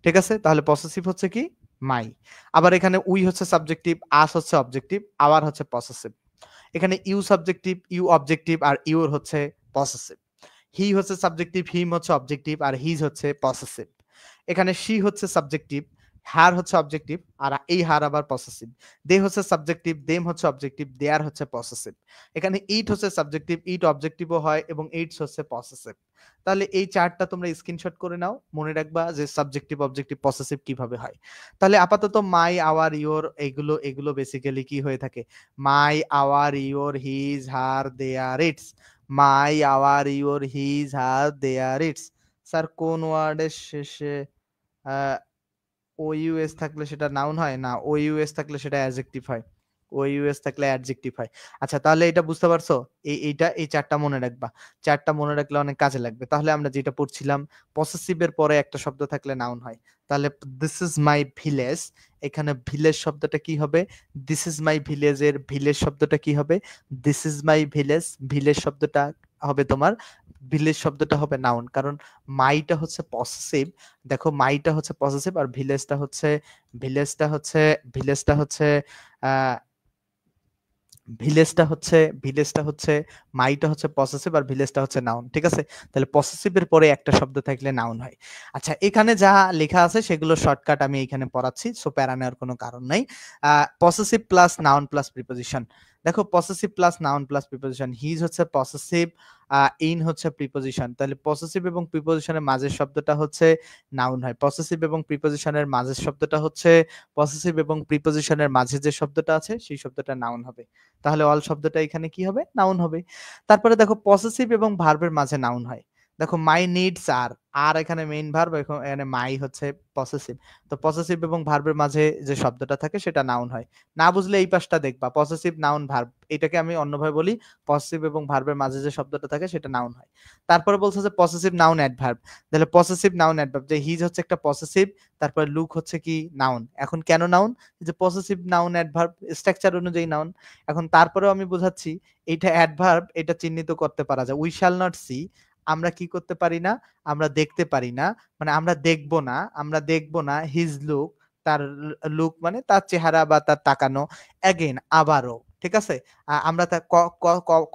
[SPEAKER 1] ঠিক আছে, তাহলে পসেসিভ হচ্ছে কি, মাই। আবার এখানে উই হচ্ছে সাবজেক্টিভ, আস হচ্ছে অবজেক্টিভ, আওয়ার হচ্ছে পসেসিভ। এখানে ইউ সাবজেক্টিভ, ইউ অবজেক্টিভ, আর ইউর হচ্ছে পসেসিভ। হি হচ্ছে সাবজেক্টিভ, হিম হচ্ছে অবজেক্টিভ, আর হিজ হচ্ছে পসেসিভ। এখানে শি হচ্ছে সাবজেক্টিভ, হার হচ্ছে অবজেক্টিভ, আর এই হার আবার পসেসিভ। দে হচ্ছে সাবজেক্টিভ, দেম হচ্ছে অবজেক্টিভ, দেয়ার হচ্ছে পসেসিভ। এখানে ইট হচ্ছে সাবজেক্টিভ, ইট অবজেক্টিভও হয়, এবং এইটস হচ্ছে পসেসিভ। তাহলে এই চারটা তোমরা স্ক্রিনশট করে নাও, মনে রাখবা যে সাবজেক্টিভ অবজেক্টিভ পসেসিভ কিভাবে হয়। তাহলে আপাতত মাই, আওয়ার, ইওর, এগুলো বেসিক্যালি কি হয়ে থাকে? My, our, your, his, her, their, its. My, our, your, his, her, their, its. Sir কোন ওয়ার্ডের শেষে ওইউএস থাকলে সেটা নাউন হয় না, ওইউএস থাকলে সেটা অ্যাডজেক্টিভ হয়, ওইউএস থাকলে অ্যাডজেক্টিভ হয়। আচ্ছা তাহলে এটা বুঝতে পারছো? এই চারটা মনে রাখবা, চারটা মনে রাখলে অনেক কাজে লাগবে। তাহলে আমরা যেটা পড়ছিলাম, পসেসিভের পরে একটা শব্দ থাকলে নাউন হয়। তাহলে দিস ইজ মাই ভিলেজ, এখানে ভিলেজ শব্দটা কি হবে? দিস ইজ মাই ভিলেজের ভিলেজ শব্দটা কি হবে? This is my village, village শব্দটা হবে তোমার, ভিলেজ শব্দটা হবে নাউন, কারণ মাইটা হচ্ছে পসেসিভ। দেখো মাইটা হচ্ছে পসেসিভ, আর ভিলেজটা হচ্ছে ভিলেজটা হচ্ছে আহ ভিলেজটা হচ্ছে মাইটা হচ্ছে পসেসিভ, আর ভিলেজটা হচ্ছে নাউন। ঠিক আছে, তাহলে পসেসিভের পরে একটা শব্দ থাকলে নাউন হয়। আচ্ছা এখানে যা লেখা আছে সেগুলো শর্টকাট আমি এখানে পড়াচ্ছি, সো প্যারা নেওয়ার কোনো কারণ নাই। Possessive plus noun plus preposition. দেখো possessive plus noun plus preposition, his হচ্ছে পসেসিভ, ইন হচ্ছে প্রিপোজিশন। তাহলে পসেসিভ এবং প্রিপোজিশনের মাঝের শব্দটা হচ্ছে নাউন হয়। পসেসিভ এবং প্রিপোজিশনের মাঝের শব্দটা হচ্ছে, পসেসিভ এবং প্রিপোজিশনের মাঝে যে শব্দটা আছে সেই শব্দটা নাউন হবে। তাহলে অল শব্দটা এখানে কি হবে? নাউন হবে। তারপরে দেখো পসেসিভ এবং ভার্বের মাঝে নাউন হয়। দেখো মাই নিডস আর এখানে মেইন ভার্ব, এখানে মাই হচ্ছে পসেসিভ। তো পসেসিভ এবং ভার্বের মাঝে যে শব্দটা থাকে সেটা নাউন হয়। না বুঝলে এই পাশটা দেখবা, পসেসিভ নাউন ভার্ব, এটাকে আমি অন্যভাবে বলি, পসেসিভ এবং ভার্বের মাঝে যে শব্দটা থাকে সেটা নাউন হয়। তারপরে বলছে যে পসেসিভ নাউন অ্যাডভার্ব। তাহলে পসেসিভ নাউন অ্যাডভার্ব, যে হিজ হচ্ছে একটা পসেসিভ, তারপরে লুক হচ্ছে কি নাউন। এখন কেন নাউন? যে পসেসিভ নাউন অ্যাডভার্ব স্ট্রাকচার অনুযায়ী নাউন। এখন তারপরেও আমি বোঝাচ্ছি, এইটা অ্যাডভার্ব, এটা চিহ্নিত করতে পারা যায়। উই শ্যাল নট সি, আমরা কি করতে পারি না? আমরা দেখতে পারি না, মানে আমরা দেখবো না হিজ লুক, তার লুক মানে তার চেহারা বা তার তাকানো, অ্যাগেন আবারও। ঠিক আছে, আমরা তা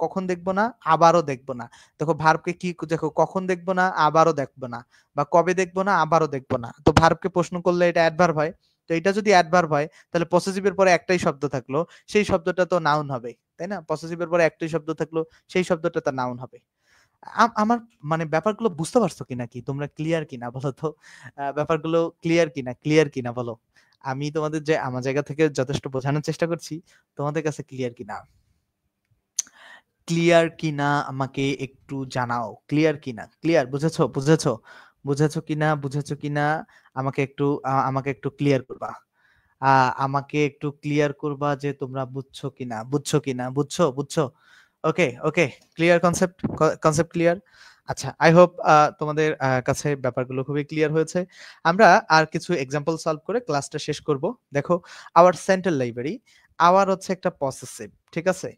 [SPEAKER 1] কখন দেখবো না? আবারও দেখবো না। দেখো ভার্বকে কি, দেখো কখন দেখবো না? আবারও দেখবো না, বা কবে দেখবো না? আবারও দেখবো না। তো ভার্বকে প্রশ্ন করলে এটা অ্যাডভার্ব হয়। তো এটা যদি অ্যাডভার্ব হয় তাহলে পসেসিভের পরে একটাই শব্দ থাকলো, সেই শব্দটা তো নাউন হবে, তাই না? পসেসিভের পরে একটাই শব্দ থাকলো, সেই শব্দটা তো নাউন হবে। আমার মানে ব্যাপারগুলো বুঝতে পারছো কিনা, কি তোমরা ক্লিয়ার কিনা বলো তো? ব্যাপারগুলো ক্লিয়ার কিনা বলো? আমি তোমাদের যে আমার জায়গা থেকে যথেষ্ট বোঝানোর চেষ্টা করছি, তোমাদের কাছে ক্লিয়ার কিনা আমাকে একটু জানাও। ক্লিয়ার বুঝেছো কিনা আমাকে একটু ক্লিয়ার করবা। আমাকে একটু ক্লিয়ার করবা যে তোমরা বুঝছো কিনা, বুঝছো? ওকে, ওকে, ক্লিয়ার কনসেপ্ট, কনসেপ্ট ক্লিয়ার? আচ্ছা, আই হোপ তোমাদের কাছে ব্যাপারগুলো খুবই ক্লিয়ার হয়েছে। আমরা আর কিছু এক্সাম্পল সলভ করে ক্লাসটা শেষ করব। দেখো, আওয়ার সেন্ট্রাল লাইব্রেরি, আওয়ার হচ্ছে একটা পসেসিভ, ঠিক আছে?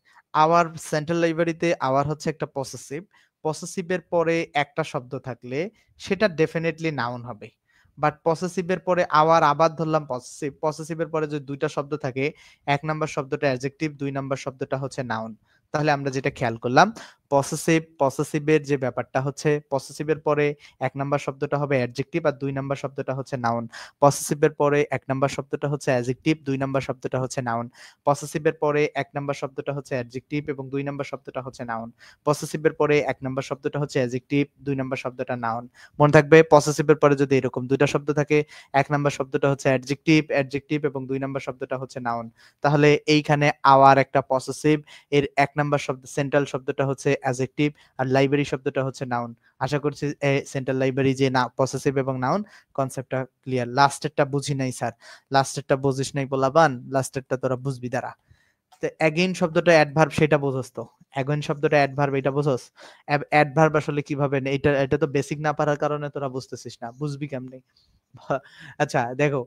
[SPEAKER 1] আওয়ার সেন্ট্রাল লাইব্রেরিতে আওয়ার হচ্ছে একটা পসেসিভ। পসেসিভের পরে একটা শব্দ থাকলে সেটা ডেফিনিটলি নাউন হবে। বাট পসেসিভের পরে আওয়ার আবার ধরলাম পসেসিভ। পসেসিভের পরে যদি ২ টা শব্দ থাকে, ১ নাম্বার শব্দটা অ্যাডজেক্টিভ, ২ নাম্বার শব্দটা হচ্ছে নাউন। তাহলে আমরা যেটা খেয়াল করলাম, পসেসিভের যে ব্যাপারটা হচ্ছে, পসেসিভের পরে ১ নাম্বার শব্দটা হবে অ্যাডজেক্টিভ আর ২ নাম্বার শব্দটা হচ্ছে নাউন। পসেসিভের পরে ১ নাম্বার শব্দটা হচ্ছে অ্যাডজেক্টিভ, ২ নাম্বার শব্দটা হচ্ছে নাউন। পসেসিভের পরে ১ নাম্বার শব্দটা হচ্ছে অ্যাডজেক্টিভ এবং ২ নাম্বার শব্দটা হচ্ছে নাউন। পসেসিভের পরে ১ নাম্বার শব্দটা হচ্ছে অ্যাডজেক্টিভ, ২ নাম্বার শব্দটা নাউন। মনে থাকবে, পসেসিভের পরে যদি এরকম ২ টা শব্দ থাকে, ১ নাম্বার শব্দটা হচ্ছে অ্যাডজেক্টিভ এবং ২ নাম্বার শব্দটা হচ্ছে নাউন। তাহলে এইখানে আওয়ার একটা পসেসিভ, এর ১ নাম্বার শব্দ সেন্ট্রাল শব্দটা হচ্ছে অ্যাডজেক্টিভ আর লাইব্রেরি শব্দটা হচ্ছে নাউন। আশা করছি সেন্ট্রাল লাইব্রেরি যে না পসেসিভ এবং নাউন কনসেপ্টটা ক্লিয়ার। লাস্টেরটা বুঝি নাই স্যার। লাস্টেরটা বুঝিস নাই পোলাপান, লাস্টেরটা তোরা বুঝবি দাঁড়া। অ্যাগেইন শব্দটা অ্যাডভার্ব, সেটা বোঝস তো? অ্যাগেইন শব্দটা অ্যাডভার্ব, এটা বোঝস? অ্যাডভার্ব আসলে কিভাবে এটা তো বেসিক না পারার কারণে তোরা বুঝতেছিস না, বুঝবি কেমনে? আচ্ছা দেখো,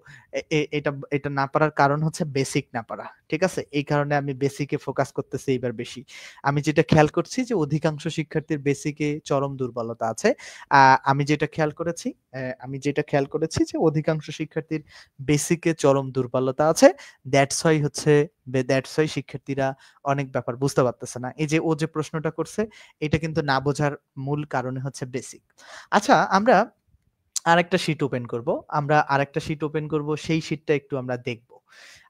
[SPEAKER 1] এটা এটা না পারার কারণ হচ্ছে বেসিক না পারা, ঠিক আছে? এই কারণে আমি বেসিকে ফোকাস করতেছি এইবার বেশি। আমি যেটা খেয়াল করছি যে অধিকাংশ শিক্ষার্থীর বেসিকে চরম দুর্বলতা আছে। আমি যেটা খেয়াল করেছি যে অধিকাংশ শিক্ষার্থীর বেসিকে চরম দুর্বলতা আছে। দ্যাটস ওয়াই শিক্ষার্থীরা অনেক ব্যাপার বুঝতে পারতেছে না। এই যে ও যে প্রশ্নটা করছে, এটা কিন্তু না বোঝার মূল কারণে হচ্ছে বেসিক। আচ্ছা, আমরা আরেকটা শিট ওপেন করব, সেই শিটটা একটু আমরা দেখব।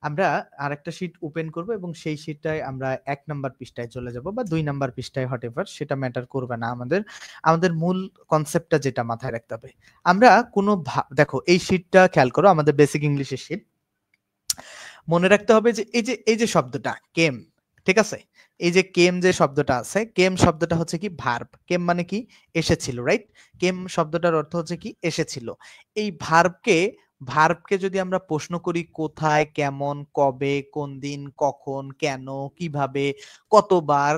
[SPEAKER 1] আমরা আরেকটা শিট ওপেন করব এবং সেই শিটটায় আমরা ১ নাম্বার পৃষ্ঠায় চলে যাব বা ২ নাম্বার পৃষ্ঠায় হোয়াটএভার, সেটা ম্যাটার করবে না আমাদের। আমাদের মূল কনসেপ্টটা যেটা মাথায় রাখতে হবে। আমরা কোনো দেখো এই শিটটা খেয়াল করো, আমাদের বেসিক ইংলিশের শিট। মনে রাখতে হবে যে এই যে শব্দটা কেম, ঠিক আছে? এই যে কেম যে শব্দটা আছে, কেম শব্দটা হচ্ছে কি ভার্ব। কেম মানে কি? এসেছিল, রাইট? কেম শব্দটার অর্থ হচ্ছে কি? এসেছিল। এই ভার্বকে যদি আমরা প্রশ্ন করি কোথায়, কেমন, কবে, কোন দিন, কখন, কেন, কিভাবে, কতবার,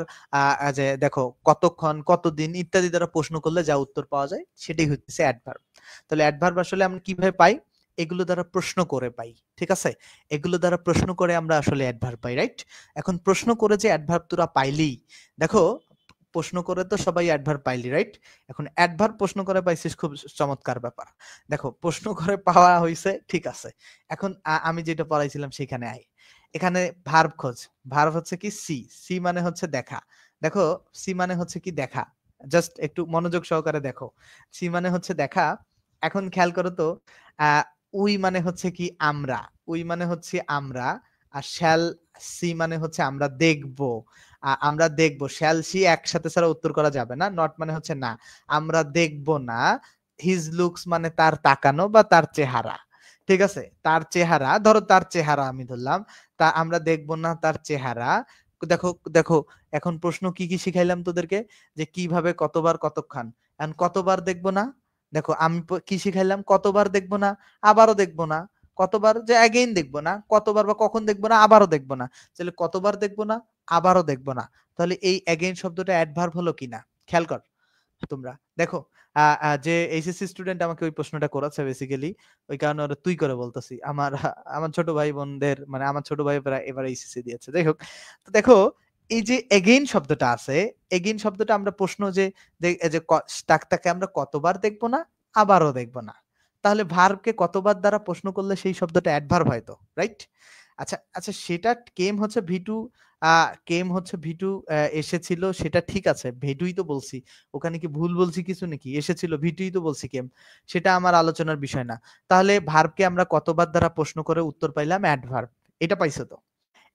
[SPEAKER 1] যে দেখো কতক্ষণ, কতদিন ইত্যাদি দ্বারা প্রশ্ন করলে যা উত্তর পাওয়া যায় সেটাই হচ্ছে অ্যাডভার্ব। তাহলে অ্যাডভার্ব আসলে আমরা কিভাবে পাই? এগুলো দ্বারা প্রশ্ন করে পাই, ঠিক আছে? এগুলো দ্বারা প্রশ্ন করে আমরা আসলে অ্যাডভার্ব পাই, রাইট? এখন প্রশ্ন করে যে অ্যাডভার্ব তোরা পাইলি, দেখো প্রশ্ন করে তো সবাই অ্যাডভার্ব পাইলি, রাইট? এখন অ্যাডভার্ব প্রশ্ন করে পাইছিস, খুব চমৎকার ব্যাপার। দেখো প্রশ্ন করে পাওয়া হইছে, ঠিক আছে। এখন আমি যেটা পড়াইছিলাম সেখানে আয়। এখানে ভার্ব খোঁজ। ভার্ব হচ্ছে কি সি, সি মানে হচ্ছে দেখা। দেখো সি মানে হচ্ছে কি দেখা। জাস্ট একটু মনোযোগ সহকারে দেখো। সি মানে হচ্ছে দেখা। এখন খেয়াল করো তো, আহ উই মানে হচ্ছে কি আমরা, উই মানে হচ্ছে আমরা, আর শ্যাল সি মানে হচ্ছে আমরা দেখব। আমরা দেখব, শ্যাল সি একসাথে ছাড়া উত্তর করা যাবে না। নট মানে হচ্ছে না, আমরা দেখব না। হিজ লুকস মানে তার তাকানো বা তার চেহারা, ঠিক আছে? তার চেহারা, ধরো তার চেহারা আমি ধরলাম, তা আমরা দেখব না তার চেহারা। দেখো দেখো, এখন প্রশ্ন কি কি শিখাইলাম তোদেরকে, যে কিভাবে, কতবার, কতক্ষণ। এখন কতবার দেখব না, দেখো আমি কি শিখাইলাম, কতবার দেখবো না, আবারও দেখবো না। কতবার যে অ্যাগেইন দেখবো না, কতবার বা কখন দেখবো না, আবারও দেখবো না। তাহলে কতবার দেখবো না, আবারও দেখবো না। তাহলে এই অ্যাগেইন শব্দটা অ্যাডভার্ব হলো কিনা খেয়াল কর তোমরা। দেখো যে এইচএসসি স্টুডেন্ট আমাকে ওই প্রশ্নটা করেছে বেসিক্যালি, ওই কারণে ওরা তুই করে বলতেছি। আমার ছোট ভাই বোনদের, মানে আমার ছোট ভাই এবার এইচএসসি দিয়েছে, যাই হোক। তো দেখো এই যে এগেইন শব্দটা আছে, এগেইন শব্দটা আমরা প্রশ্ন যে যে তাকে আমরা কতবার দেখবো না, আবারও দেখবো না। তাহলে ভার্বকে কতবার দ্বারা প্রশ্ন করলে সেই শব্দটা অ্যাডভার্ব হয় তো, রাইট? আচ্ছা আচ্ছা, সেটা কেম হচ্ছে ভিটু, এসেছিল, সেটা ঠিক আছে, ভেটুই তো বলছি। ওখানে কি ভুল বলছি কিছু নাকি? এসেছিল ভিটুই তো বলছি কেম, সেটা আমার আলোচনার বিষয় না। তাহলে ভার্বকে আমরা কতবার দ্বারা প্রশ্ন করে উত্তর পাইলাম অ্যাডভার্ব, এটা পাইছো তো?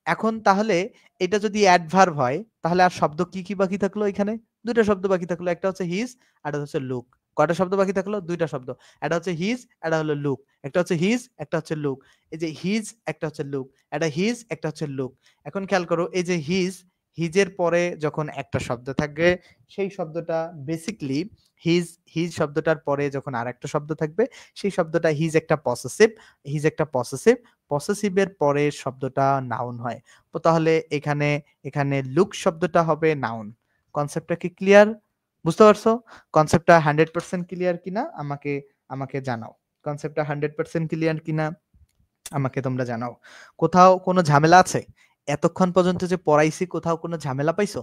[SPEAKER 1] এখন তাহলে এটা যদি অ্যাডভার্ব হয়, তাহলে আর শব্দ কি কি বাকি থাকলো এখানে? দুইটা শব্দ বাকি থাকলো, একটা হচ্ছে হিজ, একটা হচ্ছে লুক। কয়টা শব্দ বাকি থাকলো? দুইটা শব্দ। একটা হচ্ছে হিজ, একটা হলো লুক। একটা হচ্ছে হিজ, একটা হচ্ছে লুক। এই যে হিজ, একটা হচ্ছে লুক, একটা হিজ, একটা হচ্ছে লুক। এখন খেয়াল করো, এই যে হিজ, হিজের পরে যখন একটা শব্দ থাকবে সেই শব্দটা বেসিক্যালি হিজ শব্দটার পরে যখন আরেকটা শব্দ থাকবে সেই শব্দটা হিজ একটা পসেসিভের পরের শব্দটা নাউন হয়। তো তাহলে এখানে এখানে লুক শব্দটা হবে নাউন। কনসেপ্টটা কি ক্লিয়ার? বুঝতে পারছো? কনসেপ্টটা 100% ক্লিয়ার কিনা আমাকে আমাকে জানাও। কনসেপ্টটা 100% ক্লিয়ার কিনা আমাকে তোমরা জানাও। কোথাও কোনো ঝামেলা আছে? এতক্ষণ পর্যন্ত যে পড়াইছি কোথাও কোনো ঝামেলা পাইছো?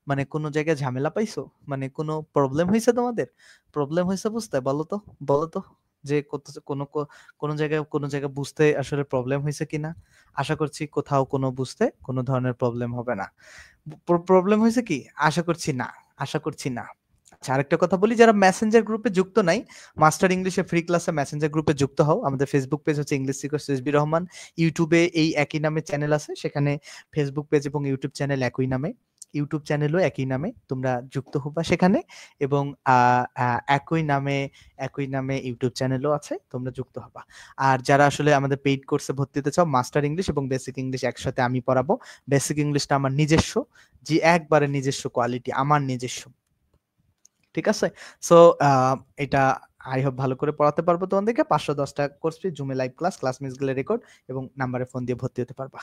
[SPEAKER 1] মানে কোনো জায়গায় ঝামেলা পাইছো? মানে কোনো প্রবলেম হইছে তোমাদের? প্রবলেম হইছে বুঝতে? বলো তো, বলো তো যে কোনো জায়গায় বুঝতে আসলে প্রবলেম হইছে কিনা? আশা করছি কোথাও কোনো বুঝতে কোনো ধরনের প্রবলেম হবে না। প্রবলেম হইছে কি? আশা করছি না। আচ্ছা আরেকটা কথা বলি, যারা মেসেঞ্জার গ্রুপে যুক্ত নাই, মাস্টার ইংলিশে ফ্রি ক্লাসে মেসেঞ্জার গ্রুপে যুক্ত হও। আমাদের ফেসবুক পেজ হচ্ছে ইংলিশ সিকোর্স এসবি রহমান। ইউটিউবে এই একই নামে চ্যানেল আছে, সেখানে ফেসবুক পেজ এবং ইউটিউব চ্যানেল একই নামে। ইউটিউব চ্যানেলও একই নামে, তোমরা যুক্ত হবা সেখানে। এবং একই নামে ইউটিউব চ্যানেলও আছে, তোমরা যুক্ত হবা। আর যারা আসলে আমাদের পেইড কোর্সে ভর্তি হতে চাও, মাস্টার ইংলিশ এবং বেসিক ইংলিশ একসাথে আমি পড়াবো। বেসিক ইংলিশটা আমার নিজস্ব, জি একবারে নিজস্ব কোয়ালিটি, আমার নিজস্ব। ঠিক আছে? সো আ এটা আই হোপ ভালো করে পড়াতে পারবো তোমাদেরকে। ৫১০ টা কোর্স ফি, জুমে লাইভ ক্লাস, ক্লাস মিস গেলে রেকর্ড এবং নাম্বারে ফোন দিয়ে ভর্তি হতে পারবা।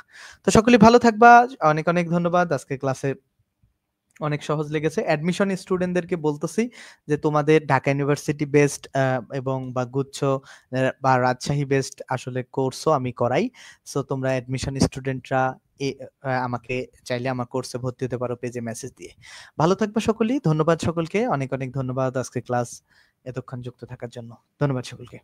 [SPEAKER 1] তো সকলেই ভালো থাকবা। অনেক, অনেক ধন্যবাদ। আজকের ক্লাসে অনেক সহজ লেগেছে। অ্যাডমিশন স্টুডেন্টদেরকে বলতেছি যে তোমাদের ঢাকা ইউনিভার্সিটি বেসড এবং বা গুচ্ছ বা রাজশাহী বেসড আসলে কোর্সও আমি করাই। সো তোমরা অ্যাডমিশন স্টুডেন্টরা আমাকে চাইলে আমার কোর্সে ভর্তি হতে পারো পেজে মেসেজ দিয়ে। ভালো থাকবা সকলেই। ধন্যবাদ সকলকে। অনেক, অনেক ধন্যবাদ আজকে ক্লাস এতক্ষণ যুক্ত থাকার জন্য। ধন্যবাদ সকলকে।